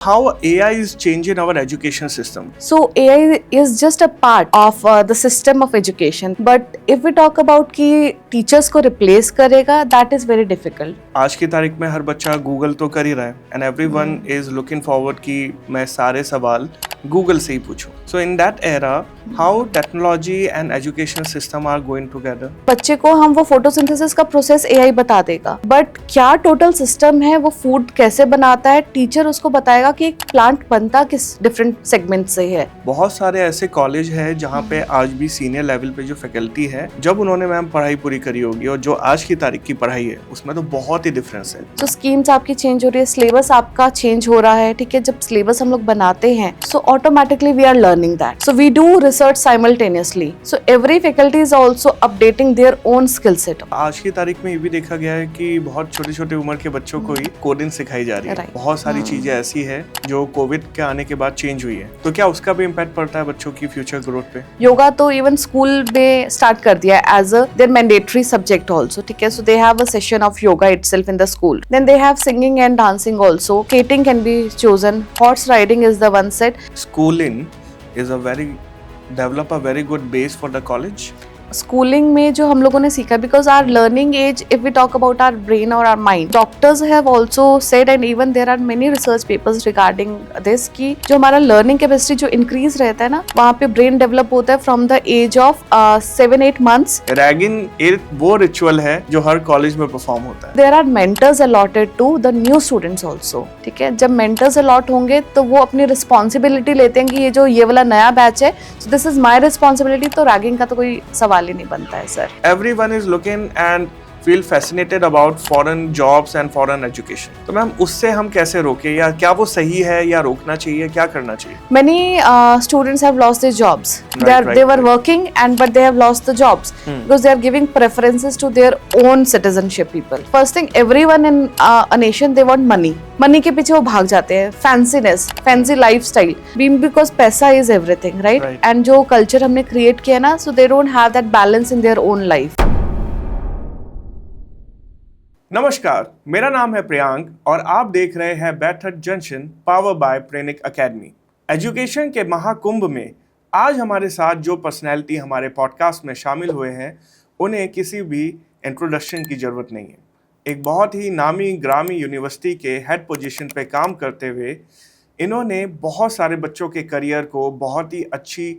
How AI is changing our education system. So AI is just a part of the system of education. But if we talk about कि teachers को replace करेगा, that is very difficult. आज की तारीख में हर बच्चा Google तो कर ही रहा है and everyone is looking forward कि मैं सारे सवाल गूगल से ही पूछूं. So in that era how technology and education system are going together. बच्चे को हम वो फोटोसिंथेसिस का प्रोसेस AI बता देगा, बट क्या टोटल सिस्टम है, वो फूड कैसे बनाता है, टीचर उसको बताएगा कि एक प्लांट बनता किस डिफरेंट सेगमेंट से है. बहुत सारे ऐसे कॉलेज है जहाँ पे आज भी सीनियर लेवल पे जो फैकल्टी है, जब उन्होंने मैम पढ़ाई पूरी करी होगी और जो आज की तारीख की पढ़ाई है उसमें तो बहुत ही डिफरेंस है. तो स्कीम्स आपकी चेंज हो रही है, सिलेबस आपका चेंज हो रहा है. ठीक है, जब सिलेबस हम लोग बनाते हैं so automatically we are learning that. So we do research simultaneously. So every faculty is also updating their own skill set. आज की तारीख में ये भी देखा गया है कि बहुत छोटे छोटे उम्र के बच्चों को ही कोडिंग सिखाई जा रही है. बहुत सारी चीजें ऐसी है जो कोविड के आने के बाद चेंज हुई है. तो क्या उसका भी इम्पैक्ट पड़ता है बच्चों की फ्यूचर ग्रोथ पे? योगा तो इवन स्कूल में स्टार्ट कर दिया है as a their mandatory subject also. ठीक है, so they have a session of yoga itself in the school. Then they have singing and dancing also. Skating can be chosen. Horse riding is the one set. Schooling is a very develop a very good base for the college. Schooling में जो हम लोगों ने सीखा, because our learning age, if we talk about our brain और our mind, doctors have also said and even there are many research papers regarding this कि जो हमारा लर्निंग कैपेसिटी जो इंक्रीज रहता है ना, वहाँ पे ब्रेन डेवलप होता है from the age of 7-8 months. Ragging एक वो रिचुअल है जो हर कॉलेज में परफॉर्म होता है. There are mentors allotted to the new students also. ठीक है, जब मेंटर्स अलॉट होंगे तो वो अपनी रिस्पॉन्सिबिलिटी लेते हैं कि ये जो ये वाला नया बैच है, so this is my responsibility. तो रैगिंग का तो कोई सवाल ही नहीं बनता है sir. Everyone is looking and feel fascinated about foreign jobs and foreign education. तो मैम उससे हम कैसे रोके, या क्या वो सही है या रोकना चाहिए, क्या करना चाहिए? Many students have lost their jobs. Right. They were working but they have lost the jobs because they are giving preferences to their own citizenship people. First thing, everyone in a nation they want money. Money के पीछे वो भाग जाते हैं. Fanciness, fancy lifestyle. Because पैसा is everything, right? And जो culture हमने create किया ना, so they don't have that balance in their own life. नमस्कार, मेरा नाम है प्रियांक और आप देख रहे हैं Baithak junction power by pranic academy. Education के महाकुंभ में आज हमारे साथ जो पर्सनैलिटी हमारे पॉडकास्ट में शामिल हुए हैं, उन्हें किसी भी इंट्रोडक्शन की ज़रूरत नहीं है. एक बहुत ही नामी ग्रामी यूनिवर्सिटी के हेड पोजीशन पे काम करते हुए इन्होंने बहुत सारे बच्चों के करियर को बहुत ही अच्छी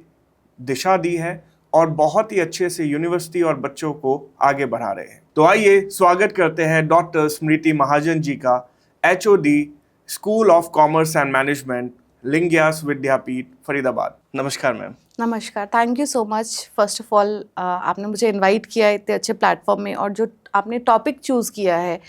दिशा दी है और बहुत ही अच्छे से यूनिवर्सिटी और बच्चों को आगे बढ़ा रहे हैं. तो आइए स्वागत करते हैं डॉक्टर स्मृति महाजन जी का, HOD school of commerce and management, Lingayas Vidyapeeth, Faridabad. नमस्कार मैम. नमस्कार, thank you so much. First of all आपने मुझे इनवाइट किया इतने अच्छे प्लेटफॉर्म में, और जो आपने टॉपिक चूज़ किया है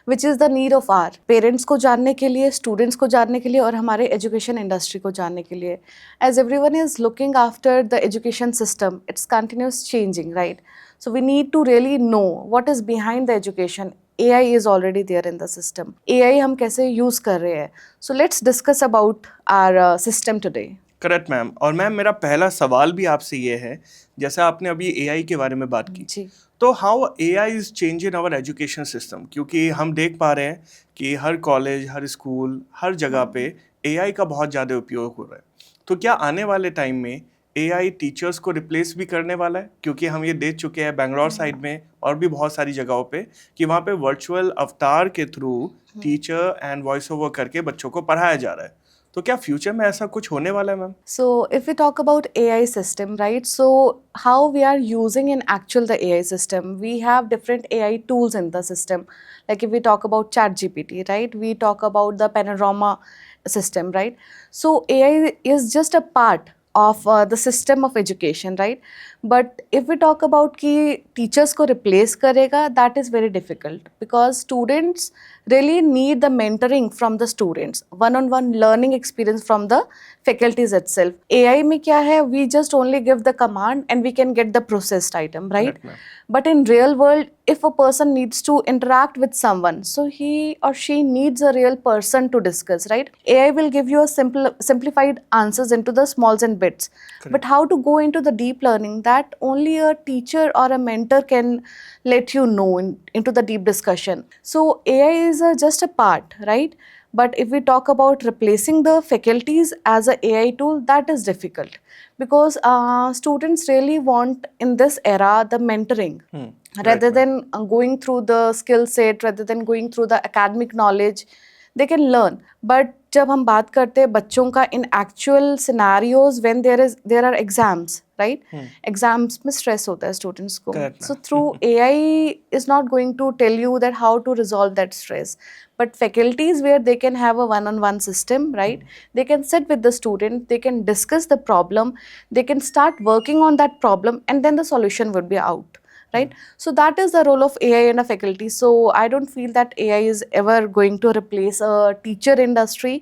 which is the need of our parents को जानने के लिए, स्टूडेंट्स को जानने के लिए, और हमारे एजुकेशन इंडस्ट्री को जानने के लिए. As everyone is looking after the education system, it's continuous changing, right? So we need to really know what is behind the education. AI is already there in the system. AI हम कैसे use कर रहे हैं? So let's discuss about our system today. Correct ma'am. और ma'am मेरा पहला सवाल भी आपसे ये है, जैसे आपने अभी AI के बारे में बात की जी, तो how AI is changing our education system, क्योंकि हम देख पा रहे हैं कि हर कॉलेज, हर स्कूल, हर जगह पे AI का बहुत ज़्यादा उपयोग हो रहा है. तो क्या आने वाले टाइम में AI टीचर्स को रिप्लेस भी करने वाला है? क्योंकि हम ये देख चुके हैं बेंगलोर साइड में और भी बहुत सारी जगहों पे कि वहाँ पे वर्चुअल अवतार के through teacher and voice over करके बच्चों को पढ़ाया जा रहा है. तो क्या फ्यूचर में ऐसा कुछ होने वाला है ma'am? so if we talk about AI system, right? So how we are using in actual the AI system, we have different AI tools in the system. Like if we talk about ChatGPT, right? We talk about the Panorama system, right? So AI is just a part of the system of education, right? But if we talk about कि teachers को replace करेगा, that is very difficult because students really need the mentoring from the students, one-on-one learning experience from the faculties itself. AI में क्या है, we just only give the command and we can get the processed item, right? But in real world, if a person needs to interact with someone, so he or she needs a real person to discuss, right? AI will give you a simplified answers into the smalls and bits. Correct. But how to go into the deep learning, that only a teacher or a mentor can let you know into the deep discussion. So AI is just a part, right? But if we talk about replacing the faculties as a AI tool, that is difficult because students really want in this era the mentoring rather Right, ma'am. than going through the skill set, rather than going through the academic knowledge. They can learn, but जब हम बात करते हैं बच्चों का in actual scenarios when there are exams, right? Exams में stress होता है students को. Correct, So ma'am. through AI is not going to tell you that how to resolve that stress. But faculties where they can have a one-on-one system, right? They can sit with the student, they can discuss the problem, they can start working on that problem, and then the solution would be out, right? So that is the role of AI in a faculty. So I don't feel that AI is ever going to replace a teacher industry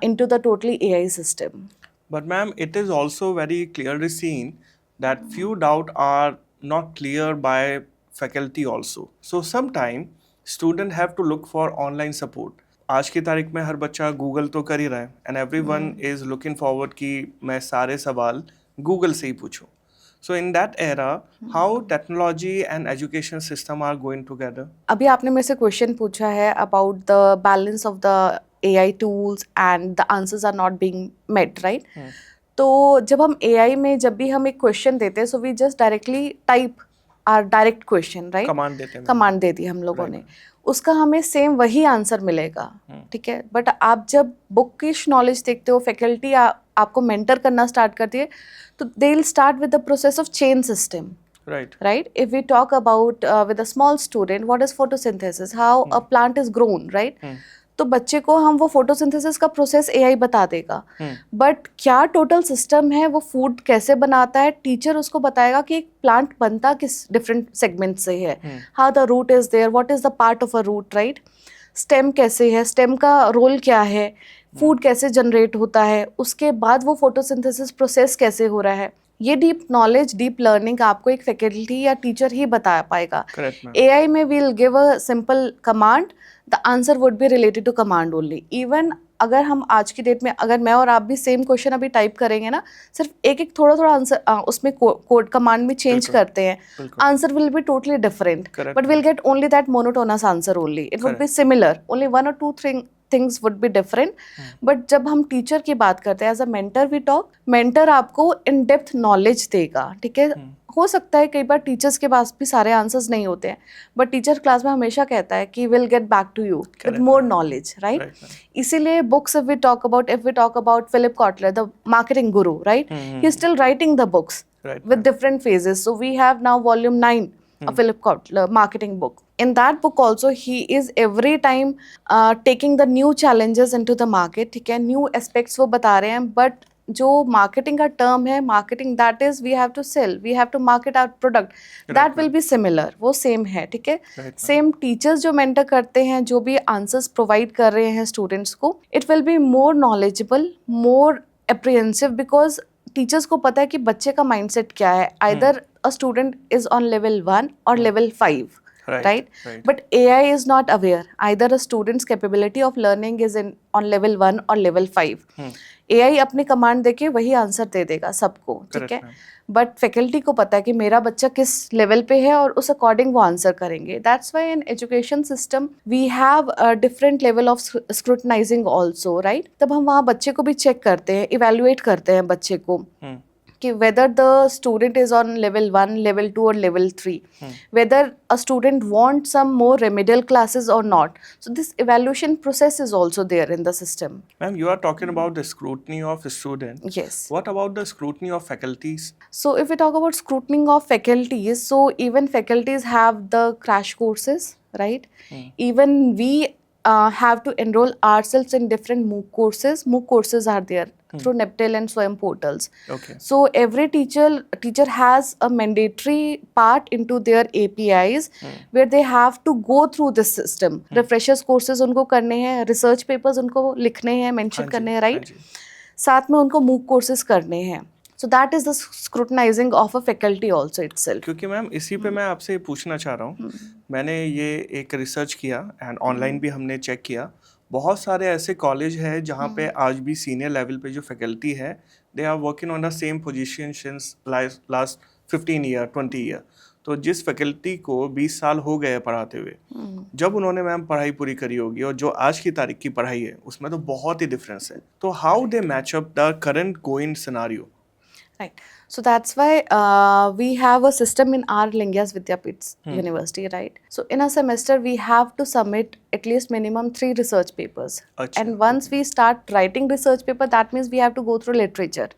into the totally AI system. But ma'am, it is also very clearly seen that few doubt are not clear by faculty also. So sometime student have to look for online support. आज की तारीख में हर बच्चा Google तो कर ही रहा है and everyone is looking forward कि मैं सारे सवाल गूगल से ही पूछूं. So in that era, how technology and education system are going together? अभी आपने मेरे से क्वेश्चन पूछा है about the balance of the AI tools and the answers are not being met, right? तो जब हम AI में जब भी हम एक क्वेश्चन देते हैं, so we just directly type our direct question, right? Command देते हैं. कमांड दे दी हम लोगों ने, उसका हमें सेम वही आंसर मिलेगा, ठीक है. बट आप जब बुकिश नॉलेज देखते हो, फैकल्टी आपको मेंटर करना स्टार्ट करती है, तो they will start with the process of chain system. Right? If we talk about with a small student, what is photosynthesis? How a plant is grown, right? तो बच्चे को हम वो फोटोसिंथेसिस का प्रोसेस AI बता देगा, बट क्या total system है, वो फूड कैसे बनाता है, टीचर उसको बताएगा कि एक प्लांट बनता किस डिफरेंट सेगमेंट से है, how the root is there, what is the part of a root, right? Stem कैसे है, स्टेम का रोल क्या है, फूड कैसे जनरेट होता है, उसके बाद वो फोटोसिंथेसिस प्रोसेस कैसे हो रहा है. ये डीप नॉलेज, डीप लर्निंग आपको एक फैकल्टी या टीचर ही बता पाएगा. AI में will give a simple command, the answer would be related to command only. Even अगर हम आज की डेट में, अगर मैं और आप भी सेम क्वेश्चन अभी टाइप करेंगे ना, सिर्फ एक एक थोड़ा थोड़ा आंसर उसमें कोड कमांड में चेंज करते हैं, answer will be totally different, but will get only that monotonous answer only. It would be similar, only 1 or 2 things would be different. But जब हम टीचर की बात करते हैं, as a mentor we talk, mentor आपको in depth knowledge देगा, ठीक है. हो सकता है कई बार टीचर्स के पास भी सारे आंसर्स नहीं होते हैं, बट टीचर क्लास में हमेशा कहता है कि will get back to you with more knowledge, right? इसीलिए books, if we talk about Philip Kotler, the marketing guru, right? He is still writing the books with different phases. So we have now volume 9 of Philip Kotler marketing book. In that book also, he is every time taking the new challenges into the market, ठीक है, new aspects वो बता रहे हैं. but जो marketing का term है, marketing, that is we have to sell, we have to market our product, that will be similar, वो same है, ठीक है. same teachers जो mentor करते हैं, जो भी answers provide कर रहे हैं students को, it will be more knowledgeable, more apprehensive, because teachers को पता है कि बच्चे का माइंडसेट क्या है. Either a student is on level 1 और level 5, right? But AI is not aware either a student's capability of learning is in on level 1 or level 5. AI अपनी कमांड देके वही आंसर दे देगा सबको, ठीक है. बट फैकल्टी को पता है कि मेरा बच्चा किस लेवल पे है और उस अकॉर्डिंग वो आंसर करेंगे. That's why in education system we have a different level of scrutinizing also, right? तब हम वहाँ बच्चे को भी चेक करते हैं, इवेल्युएट करते हैं बच्चे को कि whether the student is on level 1, level 2 or level 3, whether a student wants some more remedial classes or not. So this evaluation process is also there in the system. Ma'am, you are talking about the scrutiny of students. Yes. What about the scrutiny of faculties? So if we talk about scrutiny of faculties, so even faculties have the crash courses, right? Even we have to enroll ourselves in different MOOC courses. MOOC courses are there through Neptel and Swayam portals. Okay. So every teacher has a mandatory part into their APIs where they have to go through this system. Refreshers courses उनको करने हैं, research papers उनको लिखने हैं, mention करने हैं, right? साथ में उनको MOOC courses करने हैं. So that is the scrutinizing of a faculty also itself. क्योंकि मैम इसी पे मैं आपसे पूछना चाह रहा हूँ, मैंने ये एक रिसर्च किया एंड ऑनलाइन भी हमने चेक किया. बहुत सारे ऐसे कॉलेज हैं जहाँ पे आज भी सीनियर लेवल पे जो फैकल्टी है, they are working on the same position since last 15 year 20 year. तो जिस फैकल्टी को 20 साल हो गए पढ़ाते हुए, जब उन्होंने मैम पढ़ाई पूरी करी होगी और जो आज की तारीख की पढ़ाई है उसमें तो बहुत ही डिफरेंस है. तो how they match up the current going scenario? Right. So that's why we have a system in our Lingyas Vidyapits University, right? So in a semester, we have to submit at least minimum 3 research papers. Acha, And once we start writing research paper, that means we have to go through literature.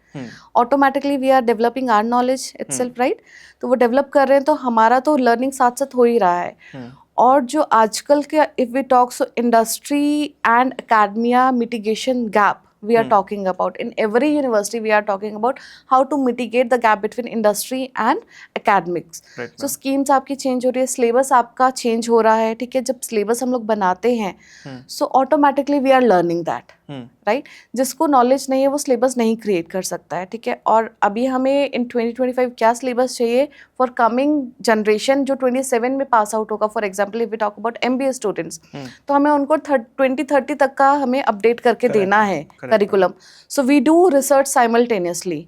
Automatically, we are developing our knowledge itself, right? तो वो develop कर रहे हैं तो हमारा तो learning साथ साथ हो ही रहा है. और जो आजकल के if we talk so industry and academia mitigation gap we are talking about in every university, we are talking about how to mitigate the gap between industry and academics. Right, So schemes आपकी change हो रही है, syllabus आपका change हो रहा है, ठीक है. जब syllabus हम लोग बनाते हैं so automatically we are learning that, right? जिसको knowledge नहीं है वो syllabus नहीं create कर सकता है, ठीक है. और अभी हमें in 2025 क्या syllabus चाहिए for coming generation जो 27 में pass out होगा. For example, if we talk about MBA students, तो हमें उनको 2030 तक का हमें update करके देना है curriculum. So we do research simultaneously.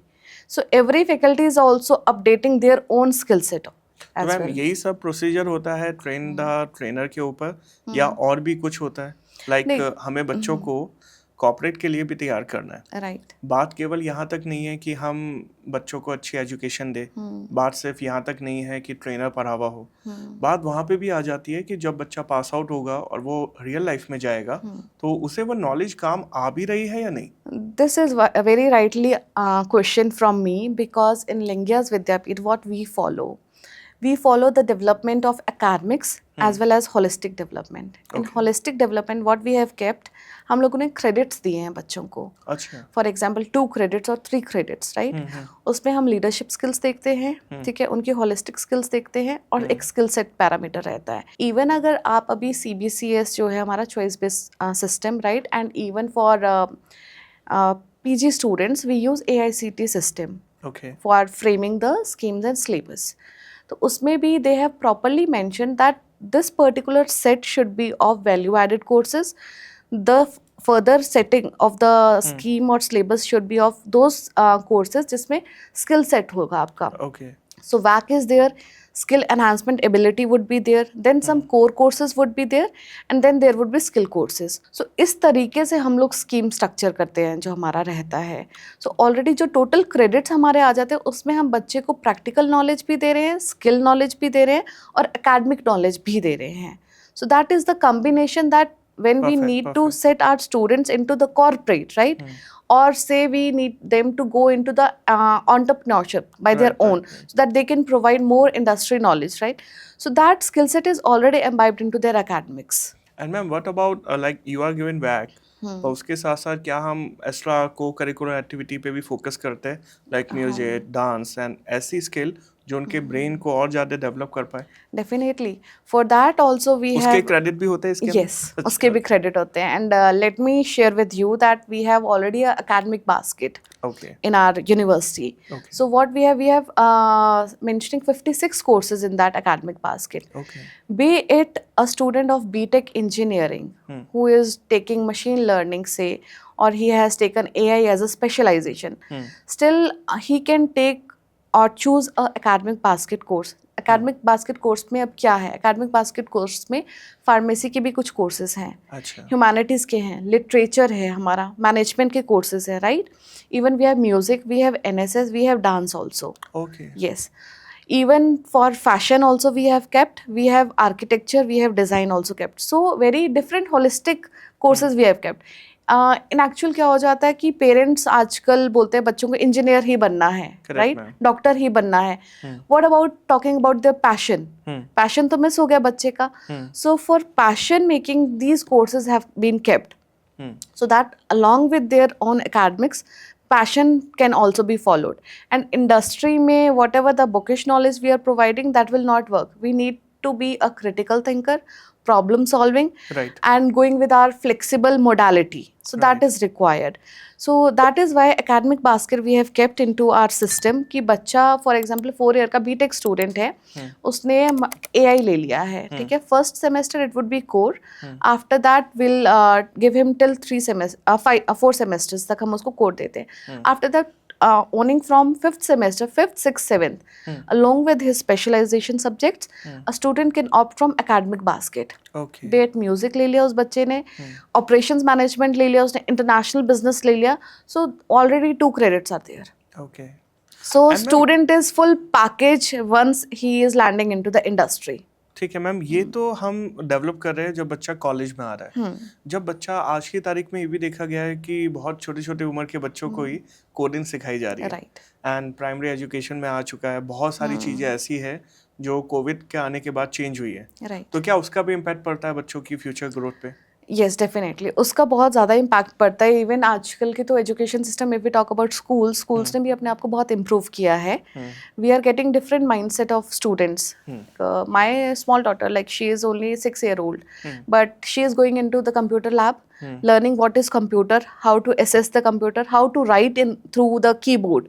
So every faculty is also updating their own skill set तो as मैम well. यही सब प्रोसीजर होता है ट्रेन द ट्रेनर के ऊपर या और भी कुछ होता है? लाइक हमें बच्चों को कॉर्पोरेट के लिए भी तैयार करना है. Right. बात केवल यहाँ तक नहीं है कि हम बच्चों को अच्छी एजुकेशन दे, बात सिर्फ यहाँ तक नहीं है कि ट्रेनर पढ़ावा हो, बात वहाँ पे भी आ जाती है कि जब बच्चा पास आउट होगा और वो रियल लाइफ में जाएगा तो उसे वो नॉलेज काम आ भी रही है या नहीं? This is a very rightly question from me because in Lingyas Vidyapit what we follow the development of academics as well as holistic development. In holistic development what we have kept, हम लोगों ने credits दिए हैं बच्चों को. अच्छा. For example 2 credits और 3 credits, right? उसमें हम leadership skills देखते हैं, ठीक है, उनकी holistic skills देखते हैं और एक skill set parameter रहता है. Even अगर आप अभी CBCS जो है हमारा choice based system, right? And even for PG students we use AICT system for framing the schemes and syllabus. तो उसमें भी they have properly mentioned that this particular set should be of value added courses. The further setting of the scheme or syllabus should be of those courses जिसमें skill set होगा आपका. So WAC is there, skill enhancement ability would be there, then some core courses would be there, and then there would be skill courses. So इस तरीके से हम लोग scheme structure करते हैं जो हमारा रहता है. So already जो total credits हमारे आ जाते हैं उसमें हम बच्चे को practical knowledge भी दे रहे हैं, skill knowledge भी दे रहे हैं और academic knowledge भी दे रहे हैं. So that is the combination that when we need to set our students into the corporate, right? Or say we need them to go into the entrepreneurship by their own, so that they can provide more industry knowledge, right? So that skill set is already imbibed into their academics. And ma'am, what about like you are given back? तो उसके साथ साथ क्या हम extra को curricular activity पे भी focus करते हैं लाइक म्यूजिक, डांस एंड ऐसी स्किल जो उनके ब्रेन को और ज़्यादा डेवलप कर पाए? Definitely. For that also we उसके have क्रेडिट भी होते हैं इसके? Yes, उसके भी credit होते हैं. And let me share with you that we have already a academic basket in our university. So what we have mentioning 56 courses in that academic basket. Be it a student of BTech engineering who is taking machine learning, say, or he has taken AI as a specialization, still he can take or choose a academic basket course. Academic basket course में अब क्या है, academic basket course में pharmacy के भी कुछ courses हैं, humanities के हैं, लिटरेचर है हमारा, मैनेजमेंट के कोर्सेज हैं, right? Even we have music, we have NSS, we have dance also. Yes. Even for fashion also we have kept, we have architecture, we have design also kept. So very different holistic courses we have kept. In actual क्या हो जाता है कि parents आजकल बोलते हैं बच्चों को इंजीनियर ही बनना है, राइट? डॉक्टर ही बनना है. What about talking about their passion? Passion तो मिस हो गया बच्चे का. So for passion making these courses have been kept so that along with their own academics, passion can also be followed. And industry mein whatever the bookish knowledge we are providing, that will not work. We need to be a critical thinker, problem solving, and going with our flexible modality. So that is required. So that is why academic basket we have kept into our system कि बच्चा for example 4 year का BTech student है, उसने AI ले लिया है, ठीक है? First semester it would be core. After that we'll give him till 4 semesters तक हम उसको core देते हैं. After that owning from fifth semester, fifth, sixth, seventh, along with his specialization subjects, a student can opt from academic basket. Okay be it music ले लिया उस बच्चे ने, ऑपरेशंस मैनेजमेंट ले लिया उसने, इंटरनेशनल बिजनेस ले लिया, so already 2 credits are there. Okay So And ma'am- student is full package once he is landing into the industry. ठीक है मैम, ये तो हम डेवलप कर रहे हैं जब बच्चा कॉलेज में आ रहा है. जब बच्चा आज की तारीख में ये भी देखा गया है कि बहुत छोटे छोटे उम्र के बच्चों को ही कोडिंग सिखाई जा रही है. Right. एंड प्राइमरी एजुकेशन में आ चुका है. बहुत सारी चीज़ें ऐसी है जो कोविड के आने के बाद चेंज हुई है. Right. तो क्या उसका भी इम्पैक्ट पड़ता है बच्चों की फ्यूचर ग्रोथ पे? Yes, definitely. उसका बहुत ज़्यादा इम्पैक्ट पड़ता है. इवन आजकल के तो education system, if we talk about schools ने भी अपने आप को बहुत इम्प्रूव किया है. We are getting different mindset of students. My small daughter, like she is only 6 year old, but she is going into the computer lab, learning what is computer, how to assess the computer, how to write in through the keyboard.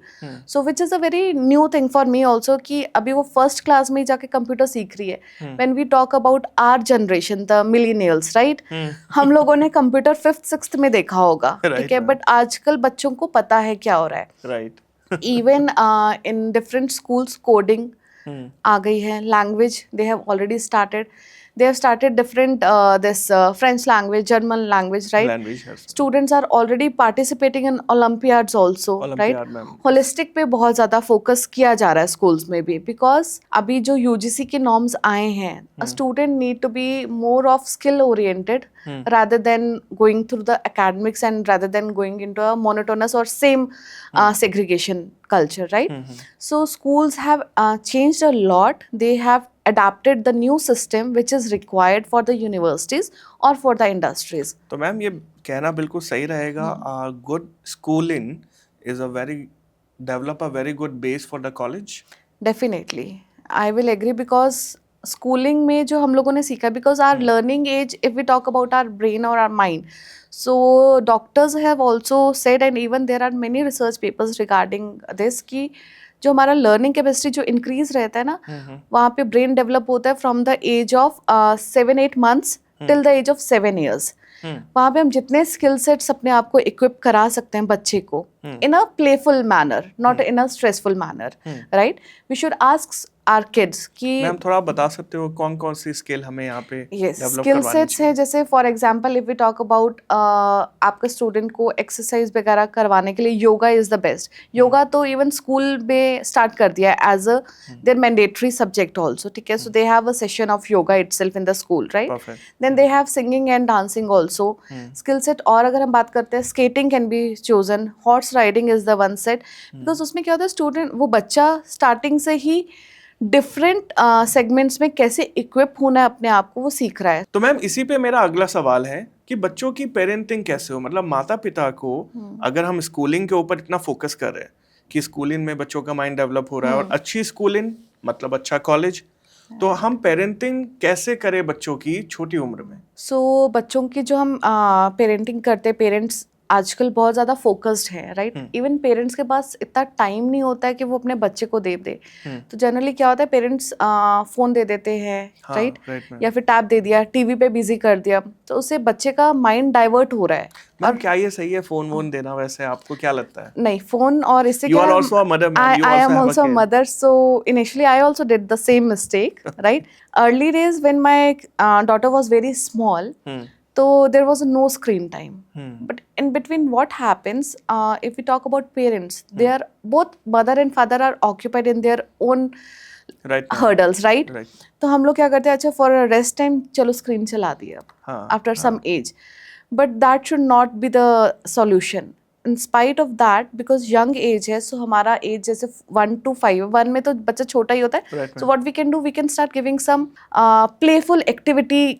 So which is a very new thing for me also कि अभी वो first class में ही जाके computer सीख रही है. When we talk about our generation, the millennials, right? हम लोगों ने कंप्यूटर फिफ्थ सिक्स्थ में देखा होगा, ठीक है, बट आजकल बच्चों को पता है क्या हो रहा है. Right. Even in different schools coding आ गई है. Language they have already started. They have started different French language, German language, right? Language है. Students are already participating in Olympiads also, right? Olympiad, ma'am. Holistic पे बहुत ज़्यादा focus किया जा रहा है schools में भी, because अभी जो UGC के norms आए हैं, a student need to be more of skill oriented rather than going through the academics and rather than going into a monotonous or same segregation culture, right? So schools have changed a lot. They have adapted the new system which is required for the universities or for the industries. तो ma'am ये कहना बिल्कुल सही रहेगा. Good schooling is a very develop a very good base for the college. Definitely, I will agree, because schooling में जो हम लोगों ने सीखा, because our learning age, if we talk about our brain or our mind, so doctors have also said, and even there are many research papers regarding this, कि जो हमारा learning capacity जो इंक्रीज रहता है ना, वहाँ पे ब्रेन डेवलप होता है from the age of 7-8 months till the age of 7 years. वहाँ पे हम जितने स्किल सेट्स अपने आप को इक्विप करा सकते हैं बच्चे को in a playful manner, not in a stressful manner, right? We should ask our kids कि मैम थोड़ा आप बता सकते हो कौन कौन सी स्किल हमें यहाँ पे यस डेवलप स्किल करवानी सेट्स है. जैसे for example if we talk about आपका स्टूडेंट को एक्सरसाइज वगैरह करवाने के लिए yoga is the best. Yoga तो इवन स्कूल में स्टार्ट कर दिया है as a their mandatory subject also, ठीक है. So they have a session of yoga itself in the school, right? Perfect. Then they have singing and dancing also skill set. और अगर हम बात करते हैं, skating can be chosen, horse riding is the one set, because उसमें क्या होता है, स्टूडेंट वो बच्चा स्टार्टिंग से ही डिफरेंट सेगमेंट्स में कैसे इक्विप होना है अपने आप को, वो सीख रहा है. तो मैम इसी पे मेरा अगला सवाल है कि बच्चों की पेरेंटिंग कैसे हो. मतलब माता पिता को अगर हम स्कूलिंग के ऊपर इतना फोकस कर रहे हैं कि स्कूलिंग में बच्चों का माइंड डेवलप हो रहा है और अच्छी स्कूलिंग मतलब अच्छा कॉलेज, तो हम पेरेंटिंग कैसे करें बच्चों की छोटी उम्र में? सो बच्चों की जो हम पेरेंटिंग करते हैं, पेरेंट्स आजकल बहुत ज़्यादा फोकस्ड है, राइट? इवन पेरेंट्स के पास इतना टाइम नहीं होता है कि वो अपने बच्चे को दे दे. तो जनरली क्या होता है, पेरेंट्स फ़ोन दे देते हैं, राइट? या फिर टैब दे दिया, टीवी पे बिजी कर दिया, तो उससे बच्चे का माइंड डाइवर्ट हो रहा है. मैम क्या ये सही है फोन वोन देना? वैसे आपको क्या लगता है? नहीं, फोन और इससे You are also a mother, ma'am. You I also am have a also a kid. mother, so initially I also did the same mistake, right? Early days when my daughter was very small, so there was no screen time. But in between, what happens if we talk about parents, they are both mother and father are occupied in their own Right, ma'am. hurdles, right? Right. तो हम लोग क्या करते हैं, अच्छा for rest time चलो screen चला दिया हाँ, after some age, but that should not be the solution. In spite of that, because young age है, सो हमारा एज जैसे 1 to 5, 1 में तो बच्चा छोटा ही होता है. Right, so what we can do, we can start giving some playful activity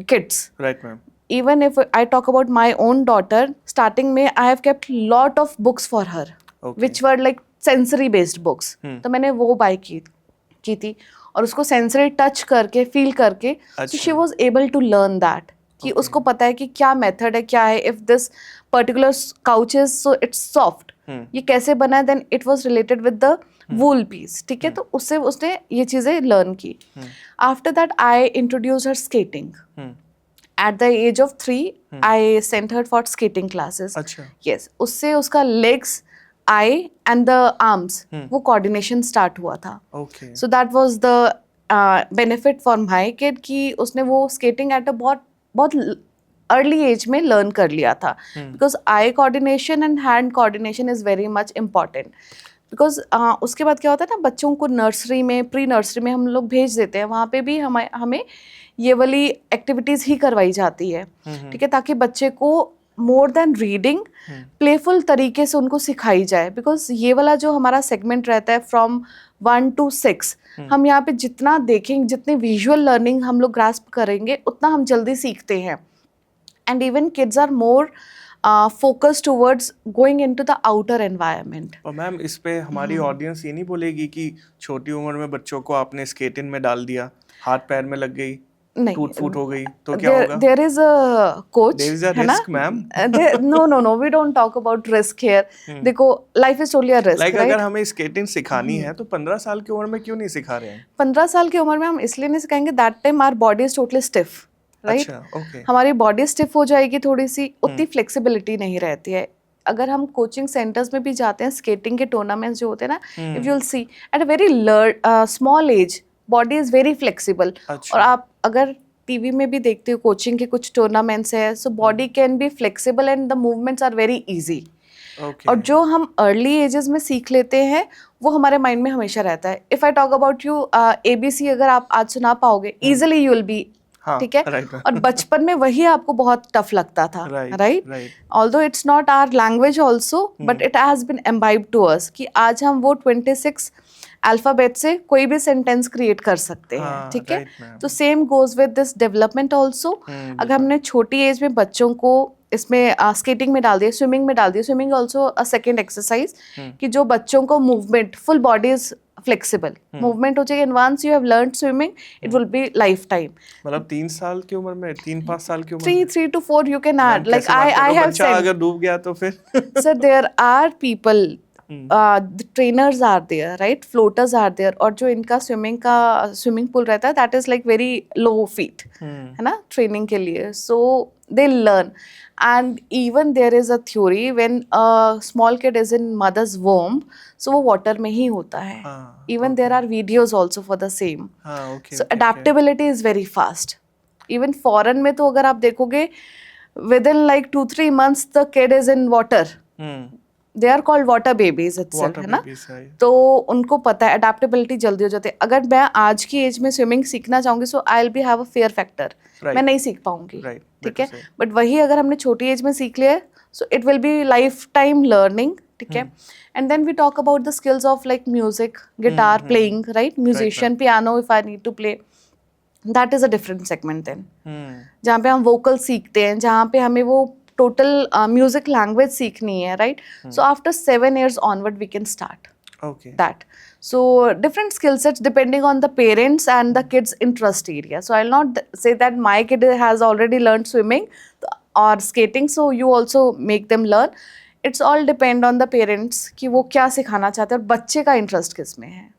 kids. Right, ma'am. Even if I talk about my own daughter, starting में I have kept lot of books for her, Okay. which were like sensory based books. तो मैंने वो bye की थी और उसको sensory touch करके feel करके, so she was able to learn that कि उसको पता है कि क्या मेथड है, क्या है. If this particular couch is so it's soft, ये कैसे बना है, then it was related with the wool piece, ठीक है. तो उससे उसने ये चीजें लर्न की. After that I introduce her skating. At the age of 3, I sent her for skating classes. अच्छा. Yes, उससे उसका legs I and the arms वो कोऑर्डिनेशन स्टार्ट हुआ था. Okay. So that was the benefit for my kid कि उसने वो skating at a बहुत बहुत अर्ली एज में लर्न कर लिया था. Because eye coordination and hand coordination is very much important. Because उसके बाद क्या होता है ना, बच्चों को नर्सरी में, प्री नर्सरी में हम लोग भेज देते हैं, वहाँ पे भी हमें ये वाली एक्टिविटीज़ ही करवाई जाती है. ठीक है, ताकि बच्चे को मोर देन रीडिंग प्लेफुल तरीके से उनको सिखाई जाए. बिकॉज ये वाला जो हमारा सेगमेंट रहता है फ्रॉम 1 to 6, हम यहाँ पे जितना देखेंगे, जितनी विजुअल लर्निंग हम लोग ग्रास्प करेंगे, उतना हम जल्दी सीखते हैं. And even kids are more focused towards going into the outer environment. और मैम इस पे हमारी ऑडियंस ये नहीं बोलेगी कि छोटी उम्र में बच्चों को आपने स्केटिंग में डाल दिया, हाथ पैर में लग गई, टूट फूट हो गई, तो क्या होगा? There is a coach, There is a है ना? risk, ma'am. No, we don't talk about risk here. देखो, life is totally a risk, Like right? अगर हमें स्केटिंग सिखानी है तो 15 साल की उम्र में क्यों नहीं सिखा रहे हैं? 15 साल की उम्र में हम इसलिए नहीं सिखाएंगे, that time our body is totally stiff. Right. अच्छा, ओके. हमारी बॉडी स्टिफ हो जाएगी थोड़ी सी, उतनी फ्लेक्सिबिलिटी नहीं रहती है. अगर हम कोचिंग सेंटर्स में भी जाते हैं, स्केटिंग के टूर्नामेंट्स जो होते हैं ना, if you will see at a very small age body is very flexible. और आप अगर टीवी में भी देखते हो कोचिंग के कुछ टूर्नामेंट्स है, so body can be flexible and the movements are very easy. और जो हम अर्ली एजेस में सीख लेते हैं वो हमारे माइंड में हमेशा रहता है. If I talk about you, ABC अगर आप आज सुना पाओगे, इजिली यू विल बी. ठीक है. और बचपन में वही आपको बहुत टफ लगता था, right? Although it's not our language also, but it has been imbibed to us कि आज हम वो 26 अल्फाबेट से कोई भी सेंटेंस क्रिएट कर सकते हैं. ठीक है. तो same goes with this development also. अगर हमने छोटी एज में बच्चों को इसमें स्केटिंग में डाल दिया, स्विमिंग में डाल दिया, swimming also a second exercise, कि जो बच्चों को movement, full body is flexible movement हो जाएगी. And once you have learned swimming, it will be lifetime. मतलब 3 साल की उम्र में, 3-5 साल की उम्र 3 to 4 you can add. Like I have said, अगर डूब गया तो फिर sir, there are people, the trainers are there, right? Floaters are there. और जो इनका स्विमिंग पूल रहता है, that is like very low feet, है ना, ट्रेनिंग के लिए. So they learn. And even there is a theory when a small kid is in mother's womb, so वो water में ही होता है. Even there are videos also for the same. So adaptability is very fast. Even foreign में तो अगर आप देखोगे, within like 2-3 months the kid is in water. They are called water babies itself, है ना. तो उनको पता है, adaptability जल्दी हो जाती है. अगर मैं आज की एज में स्विमिंग सीखना चाहूंगी, so I'll be have a fear factor. मैं नहीं सीख पाऊंगी. ठीक है. बट वही अगर हमने छोटी एज में सीख लिया, so it will be lifetime learning. ठीक है. And then we talk about the skills of like music, guitar playing, right? Musician, piano if I need to play. That is a different segment then. जहाँ पे हम vocal सीखते हैं, जहाँ पे हमें वो टोटल म्यूजिक लैंग्वेज सीखनी है, right? So after 7 years onward we can start that. So different skill sets depending on the parents and the kids interest area. So I'll not say that my kid has already learned swimming or skating, so you also make them learn. It's all depend on the parents कि वो क्या सिखाना चाहते हैं और बच्चे का interest किस में है.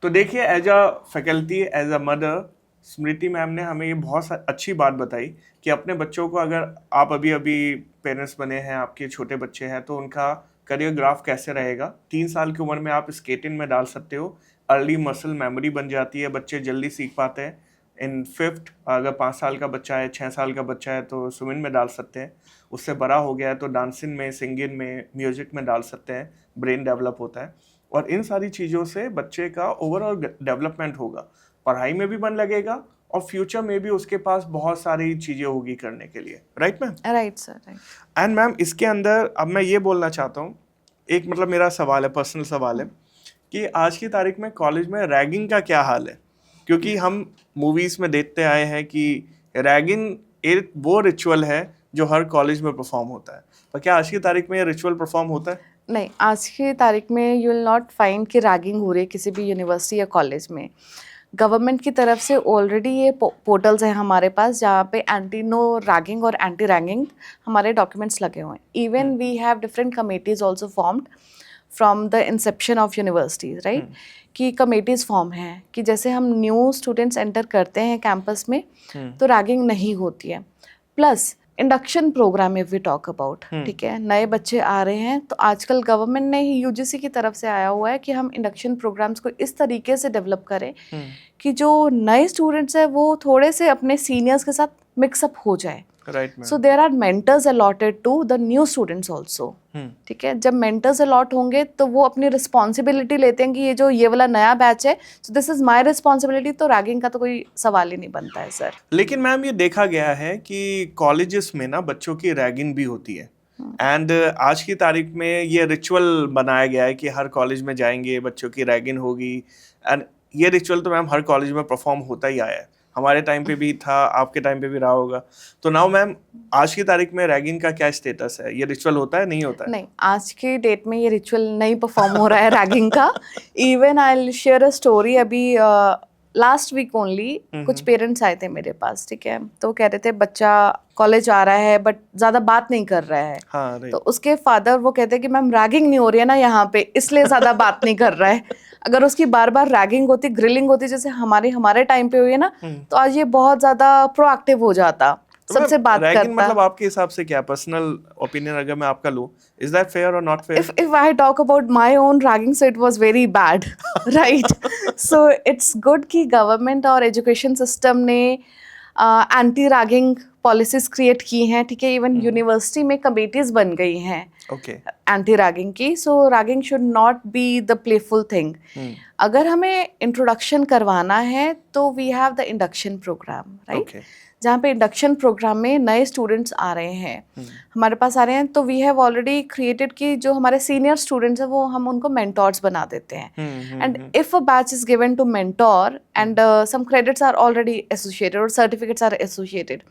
तो देखिए, as a faculty, as a mother, Smriti ma'am ने हमें ये बहुत अच्छी बात बताई कि अपने बच्चों को, अगर आप अभी पेरेंट्स बने हैं, आपके छोटे बच्चे हैं, तो उनका करियर ग्राफ कैसे रहेगा. 3 साल की उम्र में आप स्केटिंग में डाल सकते हो, अर्ली मसल मेमोरी बन जाती है, बच्चे जल्दी सीख पाते हैं. इन 5th, अगर 5 साल का बच्चा है, 6 साल का बच्चा है, तो स्विमिंग में डाल सकते हैं. उससे बड़ा हो गया है तो डांसिंग में, सिंगिंग में, म्यूजिक में डाल सकते हैं. ब्रेन डेवलप होता है और इन सारी चीज़ों से बच्चे का ओवरऑल डेवलपमेंट होगा, पढ़ाई में भी मन लगेगा और फ्यूचर में भी उसके पास बहुत सारी चीज़ें होगी करने के लिए. Right ma'am? Right sir, right. And ma'am, इसके अंदर अब मैं ये बोलना चाहता हूँ, एक मतलब मेरा सवाल है, पर्सनल सवाल है, कि आज की तारीख में कॉलेज में रैगिंग का क्या हाल है. क्योंकि हम मूवीज़ में देखते आए हैं कि रैगिंग एक वो रिचुअल है जो हर कॉलेज में परफॉर्म होता है, तो क्या आज की तारीख में ये रिचुअल परफॉर्म होता है? नहीं, आज की तारीख में यू विल नॉट फाइंड कि रैगिंग हो रही है किसी भी यूनिवर्सिटी या कॉलेज में. गवर्नमेंट की तरफ से ऑलरेडी ये पोर्टल्स हैं हमारे पास, जहाँ पे एंटी नो रैगिंग और एंटी रैगिंग हमारे डॉक्यूमेंट्स लगे हुए हैं. Even we have different committees also formed from the inception of universities, right? कि कमेटीज़ फॉर्म हैं कि जैसे हम न्यू स्टूडेंट्स एंटर करते हैं कैंपस में तो रैगिंग नहीं होती है. Plus induction programme if we talk about, ठीक है, नए बच्चे आ रहे हैं तो आजकल गवर्नमेंट ने ही यूजीसी की तरफ से आया हुआ है कि हम इंडक्शन प्रोग्राम्स को इस तरीके से डेवलप करें कि जो नए स्टूडेंट्स हैं वो थोड़े से अपने सीनियर्स के साथ मिक्सअप हो जाए. Right ma'am. So there are mentors allotted to the new students also. ठीक है, जब मेंटर्स अलॉट होंगे तो वो अपनी रिस्पॉन्सिबिलिटी लेते हैं कि ये वाला नया बैच है, so this is my responsibility, तो रैगिंग का तो कोई सवाल ही नहीं बनता है सर. लेकिन मैम ये देखा गया है कि कॉलेजेस में ना बच्चों की रैगिंग भी होती है एंड आज की तारीख में ये रिचुअल बनाया गया है कि हर कॉलेज में जाएंगे बच्चों की रैगिंग होगी. एंड ये रिचुअल तो मैम हर कॉलेज में परफॉर्म होता ही आया है. हमारे टाइम पे भी था, आपके टाइम पे भी रहा होगा. तो नाउ मैम आज की तारीख में रैगिंग का क्या स्टेटस है? ये रिचुअल होता है, नहीं होता है? नहीं, आज की डेट में ये रिचुअल नहीं परफॉर्म हो रहा है रैगिंग का. Even I will share a story. अभी लास्ट वीक ओनली कुछ पेरेंट्स आए थे मेरे पास, ठीक है, तो कह रहे थे बच्चा कॉलेज आ रहा है बट ज्यादा बात नहीं कर रहा है. हाँ, तो उसके फादर वो कहते हैं कि मैम रैगिंग नहीं हो रही है ना यहाँ पे, इसलिए ज्यादा बात नहीं कर रहा है. अगर उसकी बार बार रैगिंग होती, ग्रिलिंग होती जैसे हमारे टाइम पे हुई है ना, तो आज ये बहुत ज्यादा प्रोएक्टिव हो जाता, सबसे बात करता. रैगिंग मतलब आपके हिसाब से क्या पर्सनल ओपिनियन अगर मैं आपका लूं, इज दैट फेयर और not fair? If I talk about my own ragging, so it was very bad, right? So it's good कि गवर्नमेंट और एजुकेशन सिस्टम ने एंटी रैगिंग पॉलिसीज क्रिएट की हैं, ठीक है. इवन यूनिवर्सिटी में कमेटीज बन गई हैं एंटी रैगिंग की. So ragging should not be the playful thing. अगर हमें इंट्रोडक्शन करवाना है तो we have the induction programme, right, जहाँ पे इंडक्शन प्रोग्राम में नए स्टूडेंट्स आ रहे हैं, हमारे पास आ रहे हैं, तो वी हैव ऑलरेडी क्रिएटेड कि जो हमारे सीनियर स्टूडेंट्स हैं वो हम उनको मेंटोर्स बना देते हैं. And if a batch is given to mentor and some credits are already associated और certificates are associated,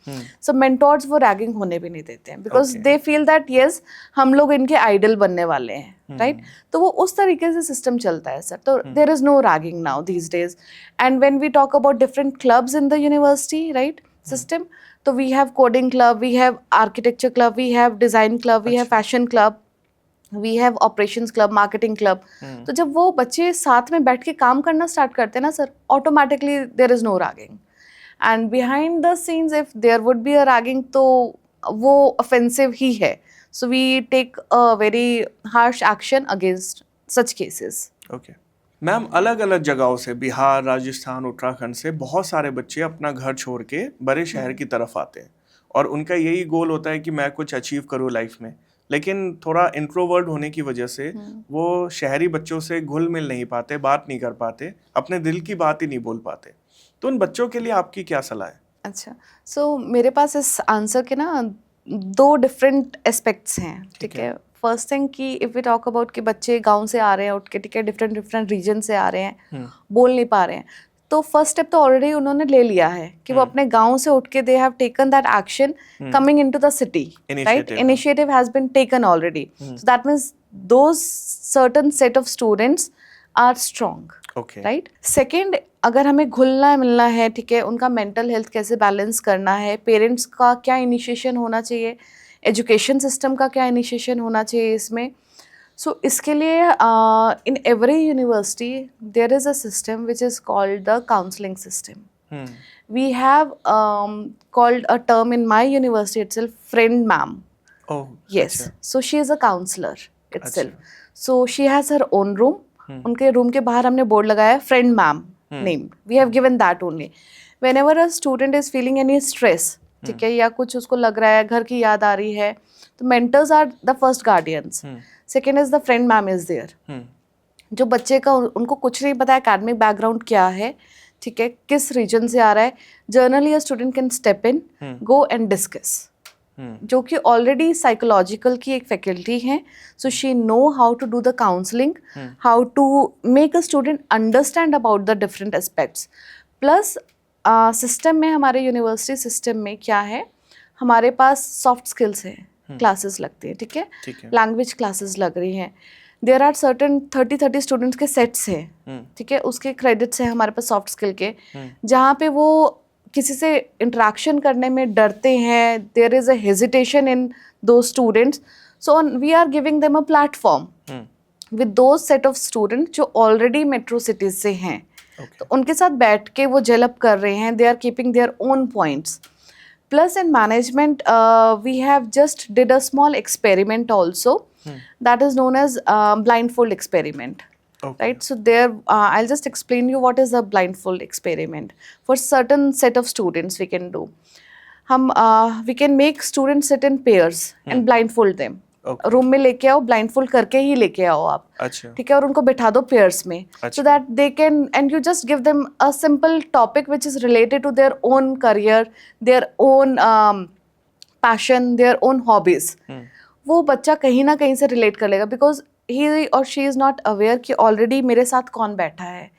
so mentors वो रैगिंग होने भी नहीं देते हैं because they feel that yes हम लोग इनके आइडल बनने वाले हैं, राइट. तो वो उस तरीके से सिस्टम चलता है सर. तो there is no ragging now these days. And when we talk about different clubs in the university, right, system, so we have coding club, we have architecture club, we have design club, we have fashion club, we have operations club, marketing club. तो जब वो बच्चे साथ में बैठ के काम करना स्टार्ट करते हैं ना sir, automatically there is no ragging. And behind the scenes if there would be a ragging तो वो offensive ही है. So we take a very harsh action against such cases. Okay. Ma'am अलग अलग जगहों से, बिहार, राजस्थान, उत्तराखंड से बहुत सारे बच्चे अपना घर छोड़ के बड़े शहर की तरफ आते हैं और उनका यही गोल होता है कि मैं कुछ अचीव करूँ लाइफ में. लेकिन थोड़ा इंट्रोवर्ट होने की वजह से वो शहरी बच्चों से घुल मिल नहीं पाते, बात नहीं कर पाते, अपने दिल की बात ही नहीं बोल पाते. तो उन बच्चों के लिए आपकी क्या सलाह है? अच्छा, सो मेरे पास इस आंसर के ना दो डिफरेंट एस्पेक्ट्स हैं, ठीक है. फर्स्ट थिंग कि इफ वी टॉक अबाउट कि बच्चे गांव से आ रहे हैं उठ के, ठीक है, डिफरेंट रीजन से आ रहे हैं, बोल नहीं पा रहे हैं, तो फर्स्ट स्टेप तो ऑलरेडी उन्होंने ले लिया है कि वो अपने गांव से उठ के they have taken that action coming into the city, right. Initiative has been taken already, so that means those certain set of students are strong, right. Second, अगर हमें घुलना मिलना है, ठीक है, उनका मेंटल हेल्थ कैसे बैलेंस करना है, पेरेंट्स का क्या इनिशिएशन होना चाहिए, एजुकेशन सिस्टम का क्या इनिशिएशन होना चाहिए इसमें. सो इसके लिए in every university there is a system which is called the counselling system. We have called a term in my university itself friend ma'am. Yes, so she is a counsellor itself. So she has her own room. उनके room के बाहर हमने board लगाया है friend ma'am name. We have given that only. Whenever a student is feeling any stress, ठीक है, या कुछ उसको लग रहा है, घर की याद आ रही है, तो mentors are the first guardians. Second is the friend ma'am is there. जो बच्चे का उनको कुछ नहीं पता एकेडमिक बैकग्राउंड क्या है, ठीक है, किस रीजन से आ रहा है, generally a student can step in, go and discuss, जो कि ऑलरेडी साइकोलॉजिकल की एक फैकल्टी है. So she know how to do the counselling, how to make a student understand about the different aspects. Plus system में, हमारे university system में क्या है, हमारे पास सॉफ्ट स्किल्स हैं, क्लासेस लगती हैं, ठीक है, लैंग्वेज क्लासेस लग रही हैं. देयर आर सर्टेन 30 स्टूडेंट्स के सेट्स हैं, ठीक है, उसके क्रेडिट्स हैं हमारे पास सॉफ्ट स्किल के, जहाँ पे वो किसी से इंटरेक्शन करने में डरते हैं. There is a hesitation in those students. So we are giving them a platform with those set of student जो ऑलरेडी मेट्रो सिटीज से हैं. तो उनके साथ बैठ के वो जेल अप कर रहे हैं. They are keeping their own points. Plus in management, we have just did a small experiment also, that is known as blindfold experiment. Okay. Right, so there I'll just explain you what is a blindfold experiment. For certain set of students we can do, we can make students sit in pairs and blindfold them. Okay. Room में लेके आओ, blindfold करके ही लेके आओ आप, अच्छा. ठीक है, और उनको बैठा दो पेयर्स में, अच्छा. So that they can, and you just give them a simple topic which is related to their own career, their own passion, their own hobbies. वो बच्चा कहीं ना कहीं से रिलेट कर लेगा, बिकॉज ही और शी इज नॉट अवेयर कि ऑलरेडी मेरे साथ कौन बैठा है.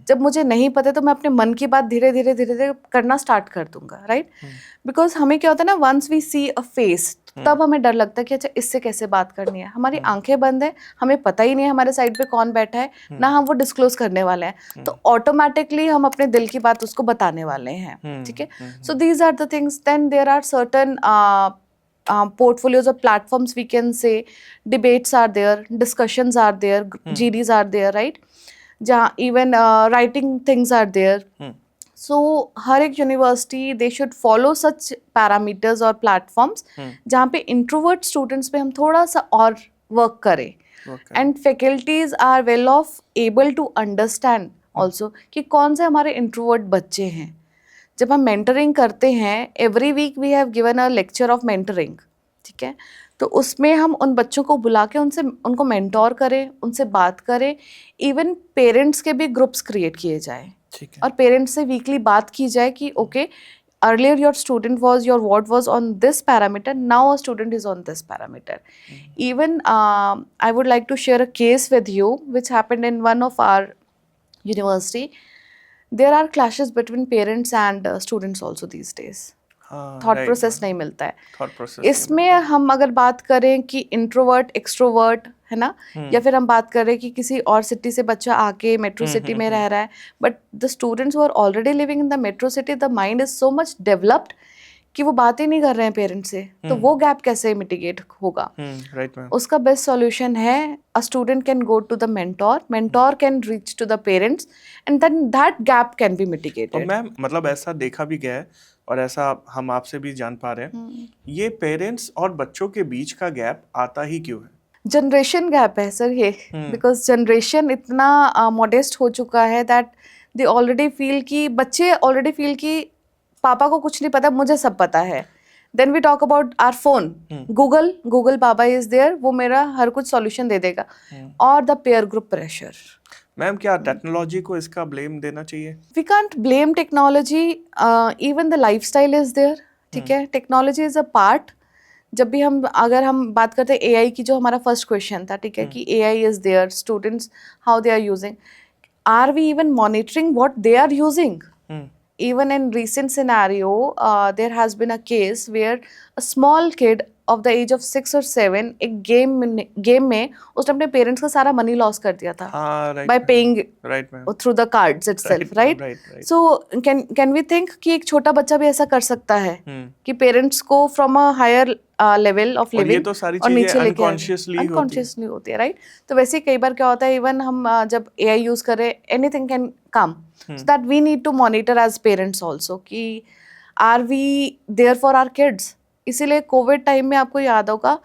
जब मुझे नहीं पता तो मैं अपने मन की बात धीरे धीरे धीरे धीरे करना स्टार्ट कर दूंगा, राइट. बिकॉज हमें क्या होता है ना, once we see a face, तब हमें डर लगता है कि अच्छा इससे कैसे बात करनी है. हमारी आंखें बंद है, हमें पता ही नहीं है हमारे साइड पे कौन बैठा है, ना हम वो डिस्क्लोज करने वाले हैं, तो ऑटोमेटिकली हम अपने दिल की बात उसको बताने वाले हैं, ठीक है. So these are the things. Then there are certain portfolios or platforms, we can say debates are there, discussions are there, GDs are there, right, जहाँ even writing things are there. So हर एक university they should follow such parameters और platforms जहाँ पे introvert students पे हम थोड़ा सा और वर्क करें, and faculties are well of able to understand also कि कौन से हमारे इंट्रोवर्ट बच्चे हैं. जब हम मेंटरिंग करते हैं, every week we have given a lecture of mentoring, ठीक है, तो उसमें हम उन बच्चों को बुला के उनको मेंटोर करें, उनसे बात करें. इवन पेरेंट्स के भी ग्रुप्स क्रिएट किए जाए और पेरेंट्स से वीकली बात की जाए कि okay, earlier your student was, your what was on this parameter, now a student is on this parameter. Even I would like to share a case with you which happened in one of our university. There are clashes between parents and students also these days. Thought process नहीं मिलता है. इसमें हम अगर बात करें कि introvert extrovert है ना, या फिर हम बात करें कि किसी और सिटी से बच्चा आके मेट्रो सिटी में रह रहा है, but the students who are already living in the metro city, the mind is so much developed कि वो बात ही नहीं कर रहे हैं पेरेंट्स से, तो वो गैप कैसे मिटिगेट होगा. उसका बेस्ट सॉल्यूशन है a student can go to the mentor, mentor can reach to the parents, and then that gap can be mitigated. Ma'am मतलब ऐसा देखा भी गया है और ऐसा हम आपसे भी जान पा रहे हैं, ये पेरेंट्स और बच्चों के बीच का गैप आता ही क्यों है? जनरेशन गैप है सर ये, बिकॉज जनरेशन इतना मॉडेस्ट हो चुका है दैट दे ऑलरेडी फील कि, बच्चे ऑलरेडी फील कि पापा को कुछ नहीं पता, मुझे सब पता है. Then we talk about our phone, Google बाबा इज देयर, वो मेरा हर कुछ सॉल्यूशन दे देगा. और the peer group pressure. Ma'am क्या टेक्नोलॉजी को इसका ब्लेम देना चाहिए? We can't blame technology, even the lifestyle is there, ठीक है. Technology is a part. जब भी अगर हम बात करते हैं एआई की, जो हमारा फर्स्ट क्वेश्चन था, ठीक है, कि AI is there, students how they are using, are we even monitoring what they are using? Even in recent scenario, there has been a case where a small kid of the age of 6 or 7 एक game में उसने अपने parents का सारा money loss कर दिया था by paying through the cards itself, right? So can we think कि एक छोटा बच्चा भी ऐसा कर सकता है कि पेरेंट्स को from a higher level of living और नीचे लेके अनकॉन्शियसली होती है, राइट? तो वैसे ही कई बार क्या होता है, इवन हम जब एआई यूज करें, anything can come, so that we need to monitor as parents also कि are we there for our kids. इसीलिए कोविड टाइम में आपको याद होगा